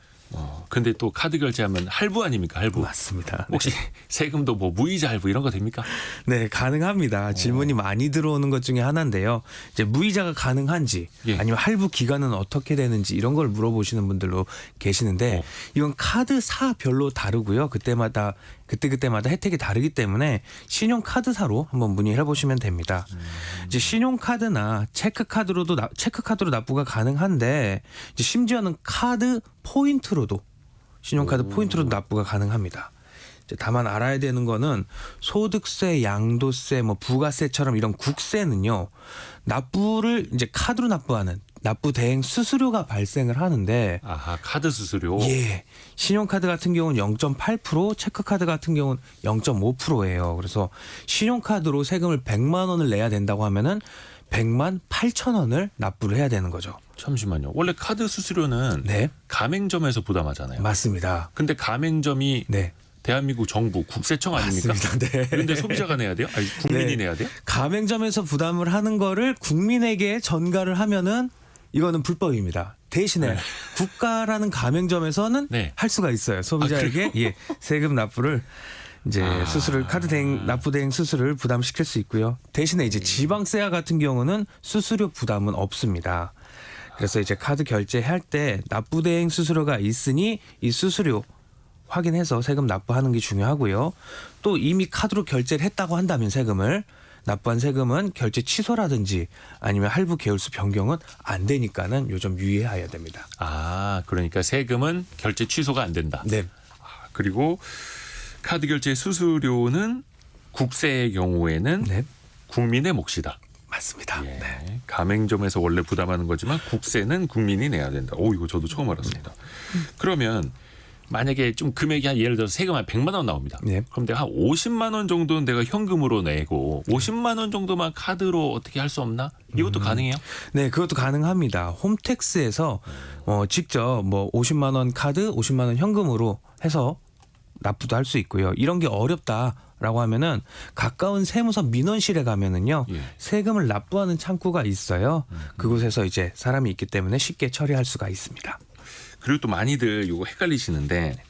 근데 또 카드 결제하면 할부 아닙니까? 할부. 맞습니다. 혹시 세금도 뭐 무이자 할부 이런 거 됩니까? 네, 가능합니다. 질문이 많이 들어오는 것 중에 하나인데요. 이제 무이자가 가능한지 예. 아니면 할부 기간은 어떻게 되는지 이런 걸 물어보시는 분들도 계시는데 이건 카드사별로 다르고요. 그때마다 혜택이 다르기 때문에 신용카드사로 한번 문의해 보시면 됩니다. 이제 신용카드나 체크카드로 납부가 가능한데 이제 심지어는 카드 포인트로도 신용카드 포인트로도 납부가 가능합니다. 이제 다만 알아야 되는 거는 소득세, 양도세, 뭐 부가세처럼 이런 국세는요. 납부를 이제 카드로 납부하는 납부 대행 수수료가 발생을 하는데 아하, 카드 수수료. 예. 신용카드 같은 경우는 0.8%, 체크카드 같은 경우는 0.5%예요. 그래서 신용카드로 세금을 100만 원을 내야 된다고 하면은 100만 8천 원을 납부를 해야 되는 거죠. 잠시만요. 원래 카드 수수료는 네. 가맹점에서 부담하잖아요. 맞습니다. 근데 가맹점이 네. 대한민국 정부 국세청 아닙니까? 맞습니다. 네. 그런데 소비자가 내야 돼요? 아니, 국민이 네. 내야 돼요? 가맹점에서 부담을 하는 거를 국민에게 전가를 하면은 이거는 불법입니다. 대신에 국가라는 가맹점에서는 네. 할 수가 있어요. 소비자에게 예, 세금 납부를 이제 수수료를 카드 대행 납부 대행 수수료를 부담시킬 수 있고요. 대신에 이제 지방세와 같은 경우는 수수료 부담은 없습니다. 그래서 이제 카드 결제할 때 납부 대행 수수료가 있으니 이 수수료 확인해서 세금 납부하는 게 중요하고요. 또 이미 카드로 결제를 했다고 한다면 세금을 납부한 세금은 결제 취소라든지 아니면 할부 계율수 변경은 안 되니까는 요즘 유의해야 됩니다. 아, 그러니까 세금은 결제 취소가 안 된다. 네. 그리고 카드 결제 수수료는 국세의 경우에는 네. 국민의 몫이다. 맞습니다. 예. 네. 가맹점에서 원래 부담하는 거지만 국세는 국민이 내야 된다. 오, 이거 저도 처음 알았습니다. 그러면 만약에 좀 금액이 한 예를 들어서 세금 한 100만 원 나옵니다. 네. 그럼 내가 한 50만 원 정도는 내가 현금으로 내고 50만 원 정도만 카드로 어떻게 할 수 없나? 이것도 가능해요? 네, 그것도 가능합니다. 홈택스에서 직접 뭐 50만 원 카드, 50만 원 현금으로 해서 납부도 할 수 있고요. 이런 게 어렵다라고 하면은 가까운 세무서 민원실에 가면은요. 예. 세금을 납부하는 창구가 있어요. 그곳에서 이제 사람이 있기 때문에 쉽게 처리할 수가 있습니다. 그리고 또 많이들 이거 헷갈리시는데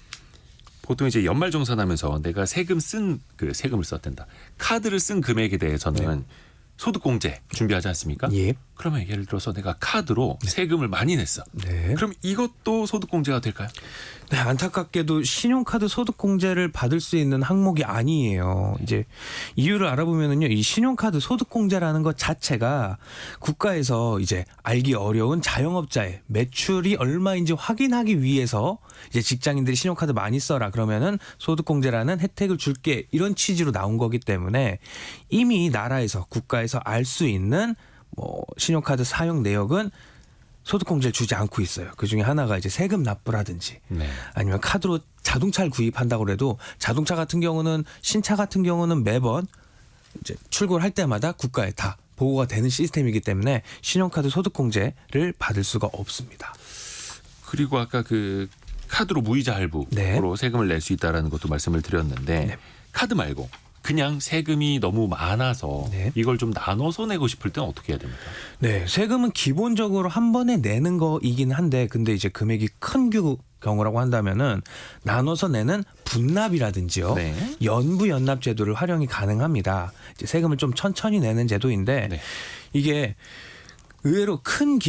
보통 이제 연말정산하면서 내가 세금을 썼댄다. 카드를 쓴 금액에 대해서는 소득공제 준비하지 않습니까? 예. 그러면 예를 들어서 내가 카드로 세금을 많이 냈어. 네. 그럼 이것도 소득공제가 될까요? 네, 안타깝게도 신용카드 소득공제를 받을 수 있는 항목이 아니에요. 이제 이유를 알아보면은요, 이 신용카드 소득공제라는 것 자체가 국가에서 이제 알기 어려운 자영업자의 매출이 얼마인지 확인하기 위해서 이제 직장인들이 신용카드 많이 써라 그러면은 소득공제라는 혜택을 줄게 이런 취지로 나온 거기 때문에 이미 나라에서 국가에서 알 수 있는 뭐 신용카드 사용 내역은 소득공제를 주지 않고 있어요. 그중에 하나가 이제 세금 납부라든지 네. 아니면 카드로 자동차를 구입한다고 해도 자동차 같은 경우는 신차 같은 경우는 매번 이제 출고를 할 때마다 국가에 다 보고가 되는 시스템이기 때문에 신용카드 소득공제를 받을 수가 없습니다. 그리고 아까 그 카드로 무이자 할부로 네. 세금을 낼 수 있다라는 것도 말씀을 드렸는데 네. 카드 말고 그냥 세금이 너무 많아서 네. 이걸 좀 나눠서 내고 싶을 때는 어떻게 해야 됩니까? 네, 세금은 기본적으로 한 번에 내는 거이긴 한데 근데 이제 금액이 큰 경우라고 한다면은 나눠서 내는 분납이라든지요. 네. 연부 연납 제도를 활용이 가능합니다. 이제 세금을 좀 천천히 내는 제도인데 네. 이게 의외로 큰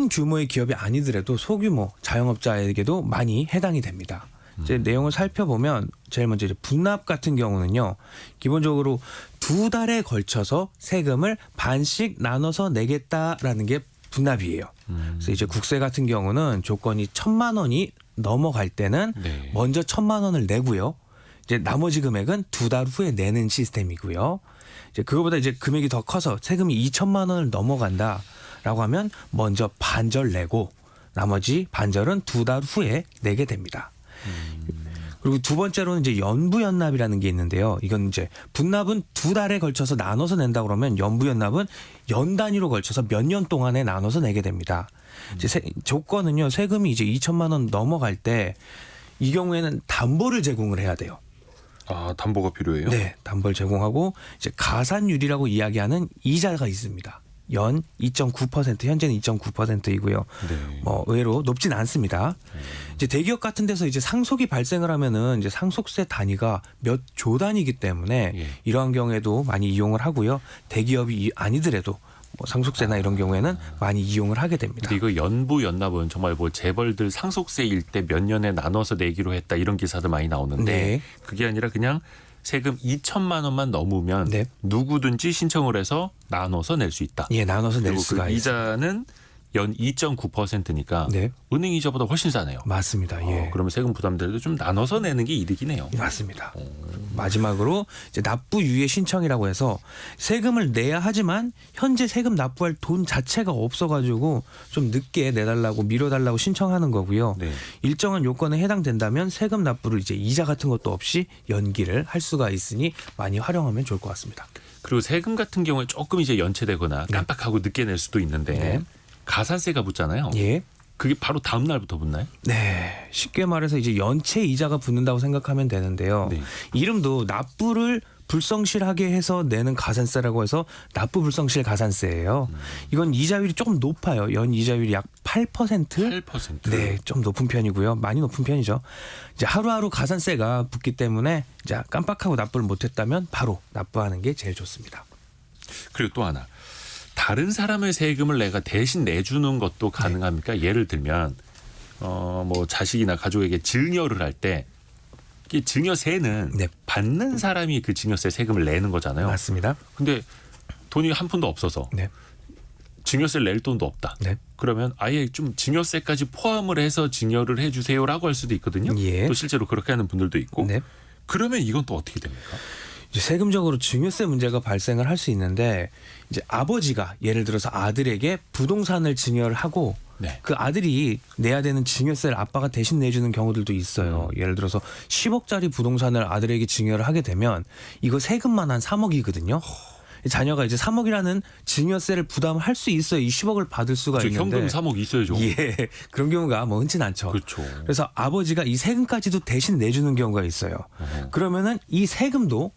규모의 기업이 아니더라도 소규모 자영업자에게도 많이 해당이 됩니다. 이제 내용을 살펴보면 제일 먼저 이제 분납 같은 경우는요. 기본적으로 2달에 걸쳐서 세금을 반씩 나눠서 내겠다라는 게 분납이에요. 그래서 이제 국세 같은 경우는 조건이 1,000만 원이 넘어갈 때는 네. 먼저 1,000만 원을 내고요. 이제 나머지 금액은 2달 후에 내는 시스템이고요. 이제 그거보다 이제 금액이 더 커서 세금이 2,000만 원을 넘어간다라고 하면 먼저 반절 내고 나머지 반절은 2달 후에 내게 됩니다. 그리고 두 번째로는 이제 연부연납이라는 게 있는데요. 이건 이제 분납은 2달에 걸쳐서 나눠서 낸다 그러면 연부연납은 연 단위로 걸쳐서 몇 년 동안에 나눠서 내게 됩니다. 이제 조건은요. 세금이 이제 2,000만 원 넘어갈 때 이 경우에는 담보를 제공을 해야 돼요. 아, 담보가 필요해요? 네, 담보를 제공하고 이제 가산율이라고 이야기하는 이자가 있습니다. 연 2.9% 현재는 2.9%이고요. 네. 뭐 의외로 높진 않습니다. 이제 대기업 같은 데서 이제 상속이 발생을 하면은 이제 상속세 단위가 몇 조 단위이기 때문에 예. 이러한 경우에도 많이 이용을 하고요. 대기업이 아니더라도 뭐 상속세나 이런 경우에는 많이 이용을 하게 됩니다. 근데 이거 연부 연납은 정말 뭐 재벌들 상속세일 때 몇 년에 나눠서 내기로 했다 이런 기사들 많이 나오는데 네. 그게 아니라 그냥 세금 2,000만 원만 넘으면 네. 누구든지 신청을 해서 나눠서 낼 수 있다. 예, 나눠서 낼 그리고 수가 그 있습니다. 이자는 연 2.9%니까 네, 은행 이자보다 훨씬 싸네요. 맞습니다. 예. 그러면 세금 부담들도 좀 나눠서 내는 게 이득이네요. 맞습니다. 마지막으로 이제 납부 유예 신청이라고 해서 세금을 내야 하지만 현재 세금 납부할 돈 자체가 없어가지고 좀 늦게 내달라고 미뤄달라고 신청하는 거고요. 네. 일정한 요건에 해당된다면 세금 납부를 이제 이자 같은 것도 없이 연기를 할 수가 있으니 많이 활용하면 좋을 것 같습니다. 그리고 세금 같은 경우에 조금 이제 연체되거나 깜빡하고 늦게 낼 수도 있는데 네. 가산세가 붙잖아요. 예. 그게 바로 다음 날부터 붙나요? 네, 쉽게 말해서 이제 연체 이자가 붙는다고 생각하면 되는데요. 네. 이름도 납부를 불성실하게 해서 내는 가산세라고 해서 납부 불성실 가산세예요. 이건 이자율이 조금 높아요. 연 이자율이 약 8%? 8%. 네, 좀 높은 편이고요. 많이 높은 편이죠. 이제 하루하루 가산세가 붙기 때문에 이제 깜빡하고 납부를 못했다면 바로 납부하는 게 제일 좋습니다. 그리고 또 하나. 다른 사람의 세금을 내가 대신 내주는 것도 가능합니까? 예를 들면 뭐 자식이나 가족에게 증여를 할 때 이 증여세는 네. 받는 사람이 그 증여세 세금을 내는 거잖아요. 맞습니다. 근데 돈이 한 푼도 없어서 네. 증여세를 낼 돈도 없다. 네. 그러면 아예 좀 증여세까지 포함을 해서 증여를 해주세요라고 할 수도 있거든요. 예. 또 실제로 그렇게 하는 분들도 있고. 네. 그러면 이건 또 어떻게 됩니까? 이제 세금적으로 증여세 문제가 발생을 할 수 있는데 이제 아버지가 예를 들어서 아들에게 부동산을 증여를 하고 네. 그 아들이 내야 되는 증여세를 아빠가 대신 내주는 경우들도 있어요. 예를 들어서 10억짜리 부동산을 아들에게 증여를 하게 되면 이거 세금만 한 3억이거든요. 자녀가 이제 3억이라는 증여세를 부담할 수 있어요. 이 10억을 받을 수가 저 있는데. 현금 3억 있어야죠. 예, 그런 경우가 뭐 흔치 않죠. 그렇죠. 그래서 아버지가 이 세금까지도 대신 내주는 경우가 있어요. 그러면은 이 세금도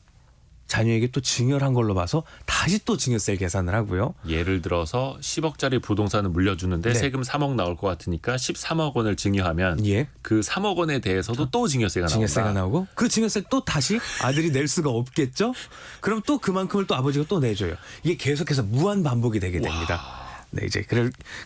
자녀에게 또 증여를 한 걸로 봐서 다시 또 증여세를 계산을 하고요. 예를 들어서 10억짜리 부동산을 물려주는데 네. 세금 3억 나올 것 같으니까 13억 원을 증여하면 예. 그 3억 원에 대해서도 또 증여세가 나온다. 증여세가 나오고 그 증여세를 또 다시 아들이 낼 수가 없겠죠. 그럼 또 그만큼을 또 아버지가 또 내줘요. 이게 계속해서 무한 반복이 되게 됩니다. 네, 이제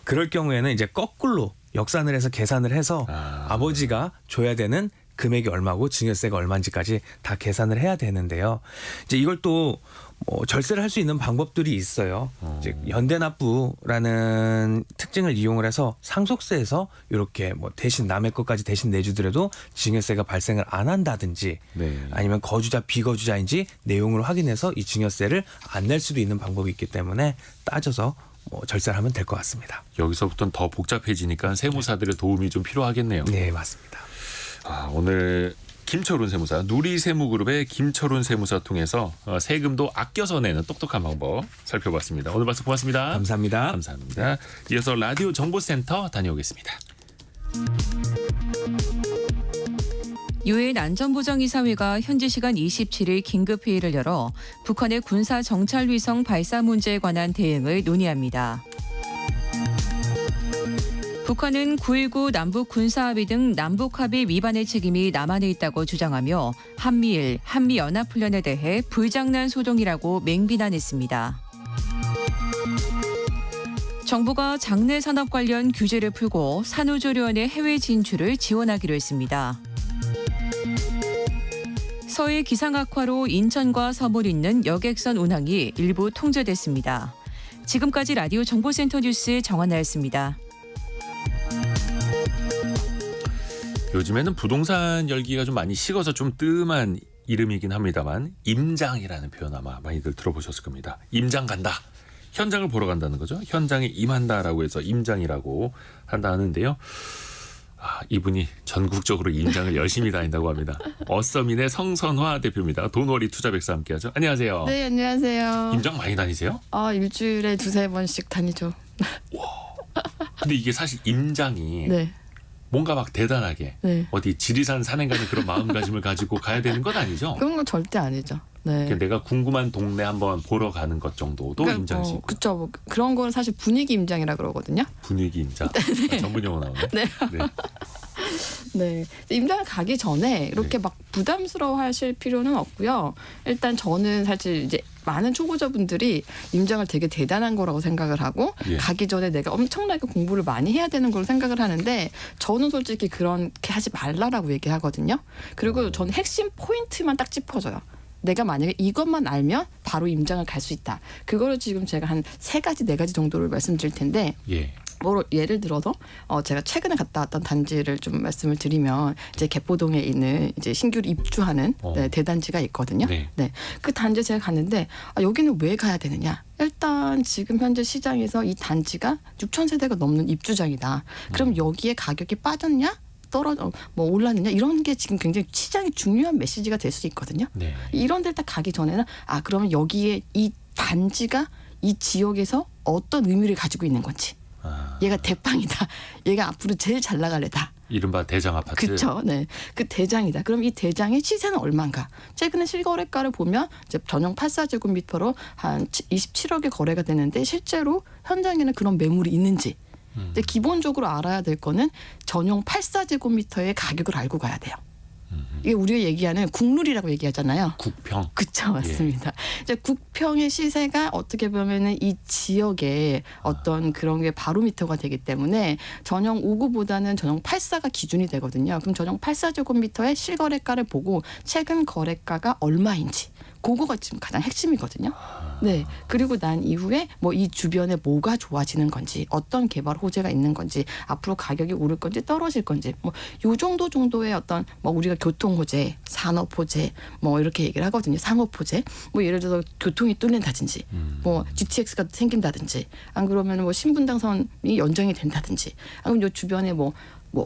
그럴 경우에는 이제 거꾸로 역산을 해서 계산을 해서 아버지가 줘야 되는 금액이 얼마고 증여세가 얼마인지까지 다 계산을 해야 되는데요. 이제 이걸 또 뭐 절세를 할 수 있는 방법들이 있어요. 이제 연대납부라는 특징을 이용을 해서 상속세에서 이렇게 뭐 대신 남의 것까지 대신 내주더라도 증여세가 발생을 안 한다든지 네. 아니면 거주자 비거주자인지 내용을 확인해서 이 증여세를 안 낼 수도 있는 방법이 있기 때문에 따져서 뭐 절세를 하면 될 것 같습니다. 여기서부터는 더 복잡해지니까 세무사들의 도움이 좀 필요하겠네요. 네, 맞습니다. 오늘 김철훈 세무사, 누리세무그룹의 김철훈 세무사 통해서 세금도 아껴서 내는 똑똑한 방법 살펴봤습니다. 오늘 말씀 고맙습니다. 감사합니다. 감사합니다. 이어서 라디오 정보센터 다녀오겠습니다. 유엔 안전보장이사회가 현지 시간 27일 긴급회의를 열어 북한의 군사 정찰 위성 발사 문제에 관한 대응을 논의합니다. 북한은 9.19 남북 군사합의 등 남북합의 위반의 책임이 남한에 있다고 주장하며 한미일, 한미연합훈련에 대해 불장난 소동이라고 맹비난했습니다. 정부가 장내 산업 관련 규제를 풀고 산후조리원의 해외 진출을 지원하기로 했습니다. 서해 기상 악화로 인천과 서울 있는 여객선 운항이 일부 통제됐습니다. 지금까지 라디오 정보센터 뉴스 정한나였습니다. 요즘에는 부동산 열기가 좀 많이 식어서 좀 뜸한 이름이긴 합니다만 임장이라는 표현 아마 많이들 들어보셨을 겁니다. 임장 간다. 현장을 보러 간다는 거죠. 현장에 임한다라고 해서 임장이라고 한다 하는데요. 이분이 전국적으로 임장을 열심히 다닌다고 합니다. 어서민의 성선화 대표입니다. 돈월이 투자백사 함께하죠. 안녕하세요. 네, 안녕하세요. 임장 많이 다니세요? 일주일에 2-3번씩 다니죠. 근데 이게 사실 임장이 네. 뭔가 막 대단하게 네. 어디 지리산 산행 가는 그런 마음가짐을 가지고 가야 되는 건 아니죠? 그런 건 절대 아니죠. 네. 그러니까 내가 궁금한 동네 한번 보러 가는 것 정도도 임장일 수 있고. 그렇죠. 뭐 그런 건 사실 분위기 임장이라 그러거든요. 분위기 임장. 전문 용어 나오네. 네. 네. 네. 임장 가기 전에 이렇게 네. 막 부담스러워하실 필요는 없고요. 일단 저는 사실 이제 많은 초보자분들이 임장을 되게 대단한 거라고 생각을 하고 예. 가기 전에 내가 엄청나게 공부를 많이 해야 되는 걸로 생각을 하는데 저는 솔직히 그렇게 하지 말라라고 얘기하거든요. 그리고 저는 핵심 포인트만 딱 짚어줘요. 내가 만약에 이것만 알면 바로 임장을 갈 수 있다. 그거를 지금 제가 한 3가지, 4가지 정도를 말씀드릴 텐데 예. 예를 들어서 제가 최근에 갔다 왔던 단지를 좀 말씀을 드리면 이제 개포동에 있는 이제 신규로 입주하는 네, 대단지가 있거든요. 네. 네, 그 단지에 제가 갔는데 여기는 왜 가야 되느냐? 일단 지금 현재 시장에서 이 단지가 6,000세대가 넘는 입주장이다. 그럼 여기에 가격이 빠졌냐? 올랐느냐 이런 게 지금 굉장히 시장이 중요한 메시지가 될 수 있거든요. 네. 이런 데를 딱 가기 전에는 그러면 여기에 이 단지가 이 지역에서 어떤 의미를 가지고 있는 건지 얘가 대빵이다. 얘가 앞으로 제일 잘 나갈래다. 이른바 대장 아파트. 그렇죠. 네, 그 대장이다. 그럼 이 대장의 시세는 얼마인가? 최근에 실거래가를 보면 이제 전용 84제곱미터로 한 27억에 거래가 되는데 실제로 현장에는 그런 매물이 있는지. 근데 기본적으로 알아야 될 거는 전용 84제곱미터의 가격을 알고 가야 돼요. 이게 우리가 얘기하는 국룰이라고 얘기하잖아요. 국평. 그렇죠, 맞습니다. 이제 국평의 시세가 어떻게 보면은 이 지역의 어떤 그런 게 바로미터가 되기 때문에 전용 5구보다는 전용 84가 기준이 되거든요. 그럼 전용 84제곱미터의 실거래가를 보고 최근 거래가가 얼마인지. 그거가 지금 가장 핵심이거든요. 네. 그리고 난 이후에 뭐 이 주변에 뭐가 좋아지는 건지, 어떤 개발 호재가 있는 건지, 앞으로 가격이 오를 건지 떨어질 건지, 뭐 요 정도의 어떤 뭐 우리가 교통 호재, 산업 호재, 뭐 이렇게 얘기를 하거든요. 상업 호재. 뭐 예를 들어서 교통이 뚫린다든지, 뭐 GTX가 생긴다든지, 안 그러면 뭐 신분당선이 연장이 된다든지, 아니면 요 주변에 뭐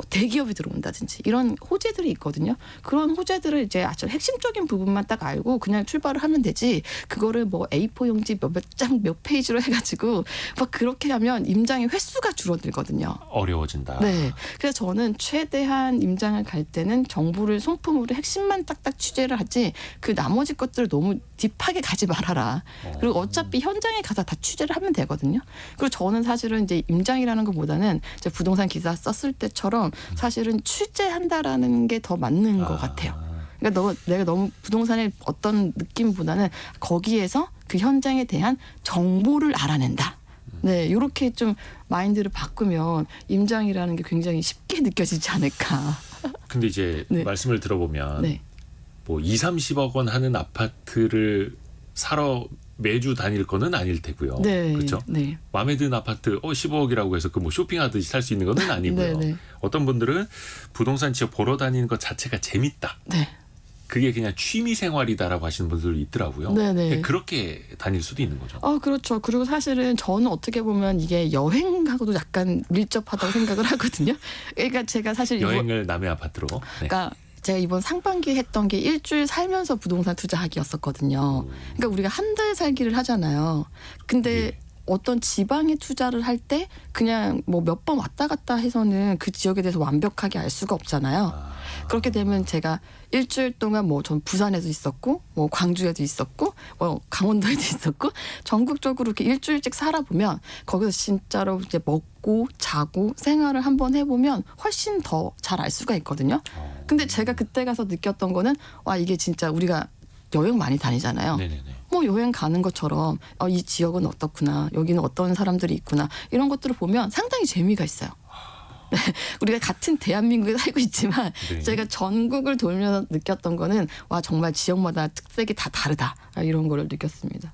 대기업이 들어온다든지 이런 호재들이 있거든요. 그런 호재들을 이제 아주 핵심적인 부분만 딱 알고 그냥 출발을 하면 되지. 그거를 뭐 A4 용지 몇 장 몇 페이지로 해가지고 막 그렇게 하면 임장의 횟수가 줄어들거든요. 어려워진다. 네. 그래서 저는 최대한 임장을 갈 때는 정보를 송품으로 핵심만 딱딱 취재를 하지 그 나머지 것들을 너무 딥하게 가지 말아라. 그리고 어차피 현장에 가서 다 취재를 하면 되거든요. 그리고 저는 사실은 이제 임장이라는 것보다는 이제 부동산 기사 썼을 때처럼 사실은 취재한다라는 게 더 맞는 것 같아요. 그러니까 내가 너무 부동산의 어떤 느낌보다는 거기에서 그 현장에 대한 정보를 알아낸다. 네, 이렇게 좀 마인드를 바꾸면 임장이라는 게 굉장히 쉽게 느껴지지 않을까. 근데 이제 네. 말씀을 들어보면 네. 뭐 2-30억 원 하는 아파트를 사러 매주 다닐 거는 아닐 테고요. 네. 그렇죠? 네. 마음에 드는 아파트 15억이라고 해서 그 뭐 쇼핑하듯이 살 수 있는 거는 아니고요. 네, 네. 어떤 분들은 부동산 지역 보러 다니는 것 자체가 재밌다. 네. 그게 그냥 취미 생활이다라고 하시는 분들도 있더라고요. 네, 네. 그렇게 다닐 수도 있는 거죠. 그렇죠. 그리고 사실은 저는 어떻게 보면 이게 여행하고도 약간 밀접하다고 생각을 하거든요. 그러니까 제가 사실 여행을 남의 아파트로. 네. 그러니까 제가 이번 상반기에 했던 게 일주일 살면서 부동산 투자하기였었거든요. 그러니까 우리가 한 달 살기를 하잖아요. 근데 예. 어떤 지방에 투자를 할 때 그냥 뭐 몇 번 왔다 갔다 해서는 그 지역에 대해서 완벽하게 알 수가 없잖아요. 그렇게 되면 제가 일주일 동안 뭐 전 부산에도 있었고 뭐 광주에도 있었고 뭐 강원도에도 있었고 전국적으로 이렇게 일주일씩 살아보면 거기서 진짜로 이제 먹고 자고 생활을 한번 해보면 훨씬 더 잘 알 수가 있거든요. 근데 제가 그때 가서 느꼈던 거는 와 이게 진짜 우리가 여행 많이 다니잖아요. 네네네. 뭐 여행 가는 것처럼 이 지역은 어떻구나, 여기는 어떤 사람들이 있구나 이런 것들을 보면 상당히 재미가 있어요. 네, 우리가 같은 대한민국에 살고 있지만 네. 제가 전국을 돌면서 느꼈던 거는 와 정말 지역마다 특색이 다 다르다 이런 거를 느꼈습니다.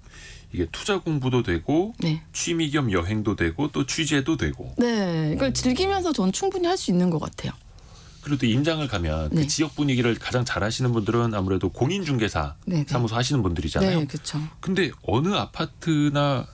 이게 투자 공부도 되고 네, 취미 겸 여행도 되고 또 취재도 되고 네, 이걸 즐기면서 전 충분히 할 수 있는 것 같아요. 그리고 또 임장을 가면 네. 그 지역 분위기를 가장 잘 아시는 분들은 아무래도 공인중개사 네, 네. 사무소 하시는 분들이잖아요. 네, 그렇죠. 근데 어느 아파트나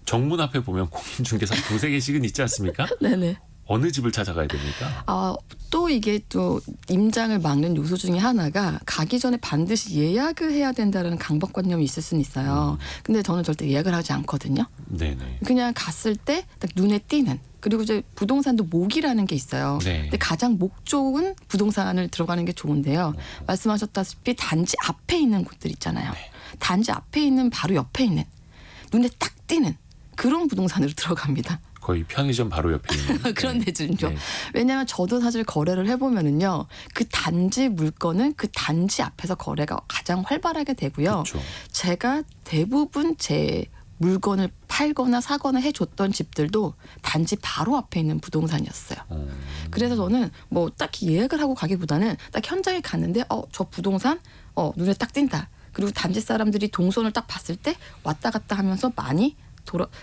정문 앞에 보면 공인중개사 두세 개씩은 있지 않습니까? 네, 네. 어느 집을 찾아가야 됩니까? 또 이게 또 임장을 막는 요소 중에 하나가 가기 전에 반드시 예약을 해야 된다는 강박관념이 있을 수는 있어요. 근데 저는 절대 예약을 하지 않거든요. 네네. 그냥 갔을 때 딱 눈에 띄는 그리고 이제 부동산도 목이라는 게 있어요. 네. 근데 가장 목 좋은 부동산을 들어가는 게 좋은데요. 말씀하셨다시피 단지 앞에 있는 곳들 있잖아요. 네. 단지 앞에 있는 바로 옆에 있는 눈에 딱 띄는 그런 부동산으로 들어갑니다. 거의 편의점 바로 옆에 있는 그런 네. 데죠. 네. 왜냐하면 저도 사실 거래를 해보면은요, 그 단지 물건은 그 단지 앞에서 거래가 가장 활발하게 되고요. 그렇죠. 제가 대부분 제 물건을 팔거나 사거나 해줬던 집들도 단지 바로 앞에 있는 부동산이었어요. 그래서 저는 뭐 딱히 예약을 하고 가기보다는 딱 현장에 갔는데 저 부동산 눈에 딱 띈다. 그리고 단지 사람들이 동선을 딱 봤을 때 왔다 갔다 하면서 많이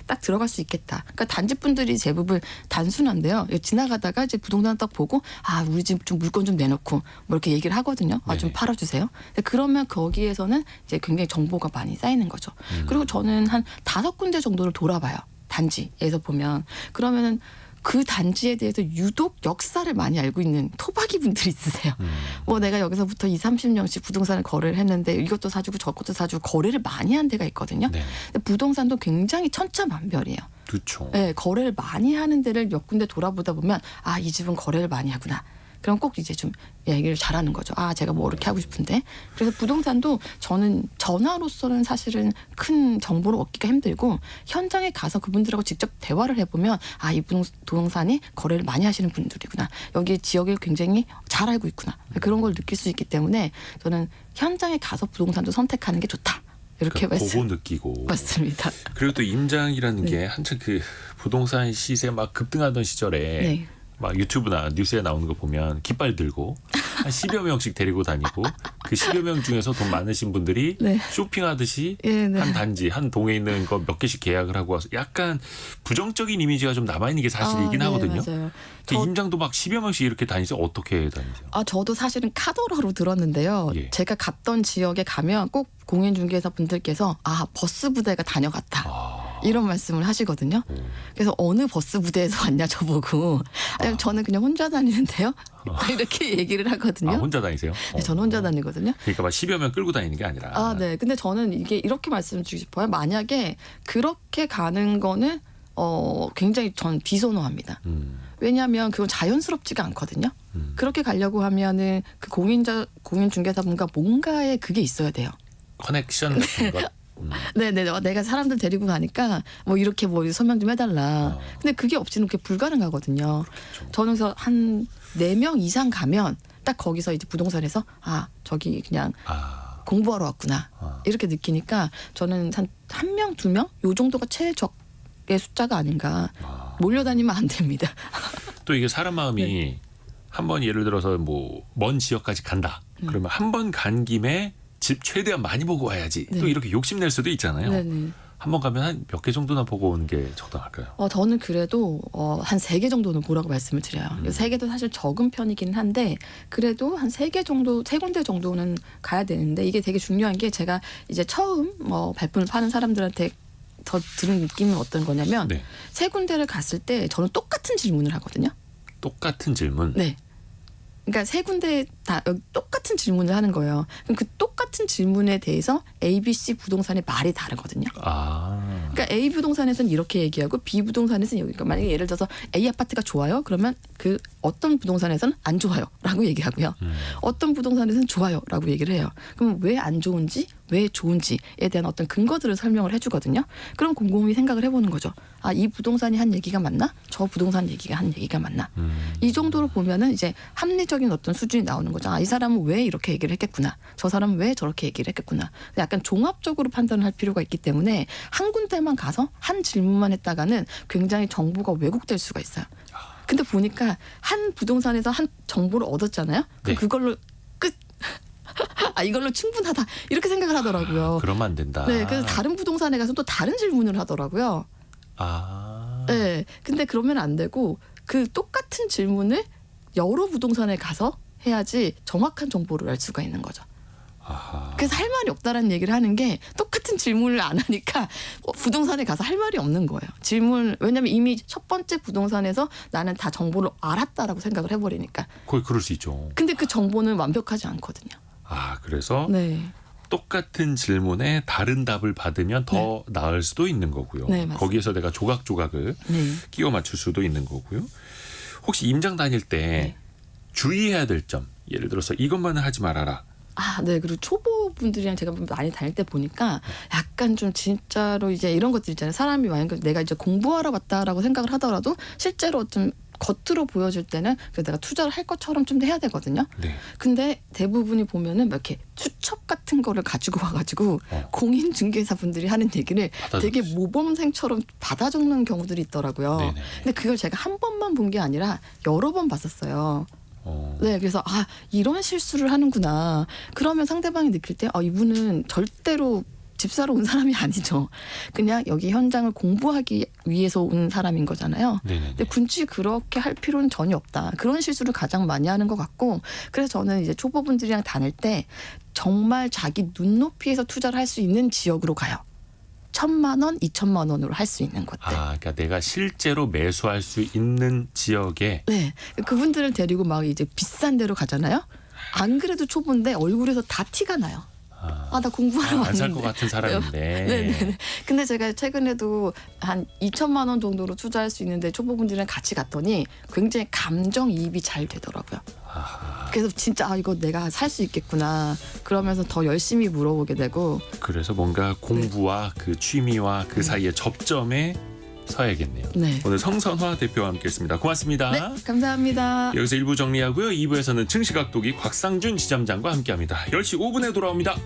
딱 들어갈 수 있겠다. 그러니까 단지 분들이 대부분 단순한데요. 지나가다가 이제 부동산 딱 보고 우리 집 좀 물건 좀 내놓고 뭐 이렇게 얘기를 하거든요. 좀 네네. 팔아주세요. 그러면 거기에서는 이제 굉장히 정보가 많이 쌓이는 거죠. 그리고 저는 한 5군데 정도를 돌아봐요. 단지에서 보면 그러면은 그 단지에 대해서 유독 역사를 많이 알고 있는 토박이 분들이 있으세요. 뭐 내가 여기서부터 20-30년씩 부동산을 거래를 했는데 이것도 사주고 저것도 사주고 거래를 많이 한 데가 있거든요. 네. 근데 부동산도 굉장히 천차만별이에요. 그렇죠. 네, 거래를 많이 하는 데를 몇 군데 돌아보다 보면 이 집은 거래를 많이 하구나. 그럼 꼭 이제 좀 얘기를 잘하는 거죠. 제가 뭐 이렇게 하고 싶은데. 그래서 부동산도 저는 전화로서는 사실은 큰 정보를 얻기가 힘들고 현장에 가서 그분들하고 직접 대화를 해보면 이 부동산이 거래를 많이 하시는 분들이구나. 여기 지역을 굉장히 잘 알고 있구나. 그런 걸 느낄 수 있기 때문에 저는 현장에 가서 부동산도 선택하는 게 좋다. 이렇게 그러니까 보고 말씀. 느끼고. 맞습니다. 그리고 또 임장이라는 네. 게 한참 그 부동산 시세 막 급등하던 시절에 네. 막 유튜브나 뉴스에 나오는 거 보면 깃발 들고 한 10여 명씩 데리고 다니고 그 10여 명 중에서 돈 많으신 분들이 네. 쇼핑하듯이 네. 한 단지 한 동에 있는 거 몇 개씩 계약을 하고 와서 약간 부정적인 이미지가 좀 남아있는 게 사실이긴 네, 하거든요. 맞아요. 그 임장도 막 10여 명씩 이렇게 다니세요? 어떻게 다니세요? 저도 사실은 카더라로 들었는데요. 예. 제가 갔던 지역에 가면 꼭 공인중개사 분들께서 버스 부대가 다녀갔다. 이런 말씀을 하시거든요. 그래서 어느 버스 부대에서 왔냐 저보고 저는 그냥 혼자 다니는데요. 이렇게 얘기를 하거든요. 혼자 다니세요? 네, 저는 혼자 다니거든요. 그러니까 막 10여 명 끌고 다니는 게 아니라. 네. 근데 저는 이게 이렇게 말씀을 드리고 싶어요. 만약에 그렇게 가는 거는 굉장히 전 비선호합니다. 왜냐하면 그건 자연스럽지가 않거든요. 그렇게 가려고 하면은 그 공인중개사분과 뭔가의 그게 있어야 돼요. 커넥션 같은 것. 네네. 내가 사람들 데리고 가니까 뭐 이렇게 뭐 설명 좀 해달라. 근데 그게 없이는 그게 불가능하거든요. 저는 그래서 한 4명 이상 가면 딱 거기서 이제 부동산에서 저기 그냥 공부하러 왔구나. 이렇게 느끼니까 저는 한 명, 2명? 요 정도가 최적의 숫자가 아닌가. 몰려다니면 안 됩니다. 또 이게 사람 마음이 네. 한번 예를 들어서 뭐 먼 지역까지 간다. 그러면 한 번 간 김에 집 최대한 많이 보고 와야지. 네. 또 이렇게 욕심낼 수도 있잖아요. 네네. 한 번 가면 한 몇 개 정도나 보고 오는 게 적당할까요? 저는 그래도 한 3개 정도는 보라고 말씀을 드려요. 3개도 사실 적은 편이긴 한데 그래도 한 3개 정도, 3군데 정도는 가야 되는데 이게 되게 중요한 게 제가 이제 처음 발품을 파는 사람들한테 더 들은 느낌은 어떤 거냐면 네. 3군데를 갔을 때 저는 똑같은 질문을 하거든요. 똑같은 질문. 네. 그러니까 3군데 다 똑같은 질문을 하는 거예요. 그럼 그 똑같은 질문에 대해서 ABC 부동산의 말이 다르거든요. 그러니까 A 부동산에서는 이렇게 얘기하고 B 부동산에서는 여기. 그러니까 만약에 예를 들어서 A 아파트가 좋아요. 그러면 그 어떤 부동산에서는 안 좋아요라고 얘기하고요. 어떤 부동산에서는 좋아요라고 얘기를 해요. 그럼 왜 안 좋은지, 왜 좋은지에 대한 어떤 근거들을 설명을 해주거든요. 그럼 곰곰이 생각을 해보는 거죠. 아, 이 부동산이 한 얘기가 맞나? 저 부동산 얘기가 한 얘기가 맞나? 이 정도로 보면은 이제 합리적인 어떤 수준이 나오는 거죠. 아, 이 사람은 왜 이렇게 얘기를 했겠구나. 저 사람은 왜 저렇게 얘기를 했겠구나. 약간 종합적으로 판단을 할 필요가 있기 때문에 한 군데만 가서 한 질문만 했다가는 굉장히 정보가 왜곡될 수가 있어요. 근데 보니까 한 부동산에서 한 정보를 얻었잖아요. 네. 그걸로 끝. 아, 이걸로 충분하다. 이렇게 생각을 하더라고요. 그러면 안 된다. 네, 그래서 다른 부동산에 가서 또 다른 질문을 하더라고요. 아. 네, 근데 그러면 안 되고 그 똑같은 질문을 여러 부동산에 가서 해야지 정확한 정보를 알 수가 있는 거죠. 아하. 그래서 할 말이 없다라는 얘기를 하는 게 똑같은 질문을 안 하니까 부동산에 가서 할 말이 없는 거예요. 왜냐면 이미 첫 번째 부동산에서 나는 다 정보를 알았다라고 생각을 해버리니까. 거의 그럴 수 있죠. 근데 그 정보는 완벽하지 않거든요. 아, 그래서 네. 똑같은 질문에 다른 답을 받으면 더 나을 수도 있는 거고요. 네, 맞습니다. 거기에서 내가 조각조각을 네. 끼워 맞출 수도 있는 거고요. 혹시 임장 다닐 때 네. 주의해야 될 점, 예를 들어서 이것만은 하지 말아라. 아, 네. 그리고 초보분들이랑 제가 많이 다닐 때 보니까 약간 좀 진짜로 이제 이런 것들 있잖아요. 사람이 만약에 내가 이제 공부하러 왔다라고 생각을 하더라도 실제로 좀 겉으로 보여줄 때는 그래서 내가 투자를 할 것처럼 좀 해야 되거든요. 네. 근데 대부분이 보면은 막 이렇게 수첩 같은 거를 가지고 와가지고 공인중개사 분들이 하는 얘기를 되게 모범생처럼 받아 적는 경우들이 있더라고요. 네네. 근데 그걸 제가 한 번만 본 게 아니라 여러 번 봤었어요. 어. 네, 그래서 아, 이런 실수를 하는구나. 그러면 상대방이 느낄 때 아, 이분은 절대로 집사러 온 사람이 아니죠. 그냥 여기 현장을 공부하기 위해서 온 사람인 거잖아요. 네네. 근데 굳이 그렇게 할 필요는 전혀 없다. 그런 실수를 가장 많이 하는 것 같고, 그래서 저는 이제 초보분들이랑 다닐 때 정말 자기 눈높이에서 투자를 할 수 있는 지역으로 가요. 1,000만 원, 2,000만 원으로 할 수 있는 곳들. 아, 그러니까 내가 실제로 매수할 수 있는 지역에 네, 그분들을 데리고 막 이제 비싼 데로 가잖아요. 안 그래도 초보인데 얼굴에서 다 티가 나요. 아, 나 공부하러 안 살 왔는데. 것 같은 사람인데. 네네. 근데 제가 최근에도 한 2,000만 원 정도로 투자할 수 있는데 초보분들이랑 같이 갔더니 굉장히 감정이입이 잘 되더라고요. 아하. 그래서 진짜 아, 이거 내가 살 수 있겠구나. 그러면서 더 열심히 물어보게 되고. 그래서 뭔가 공부와 그 취미와 그 사이의 접점에 서야겠네요. 네. 오늘 성선화 대표와 함께했습니다. 고맙습니다. 네, 감사합니다. 여기서 1부 정리하고요. 2부에서는 증시각도기 곽상준 지점장과 함께합니다. 10시 5분에 돌아옵니다.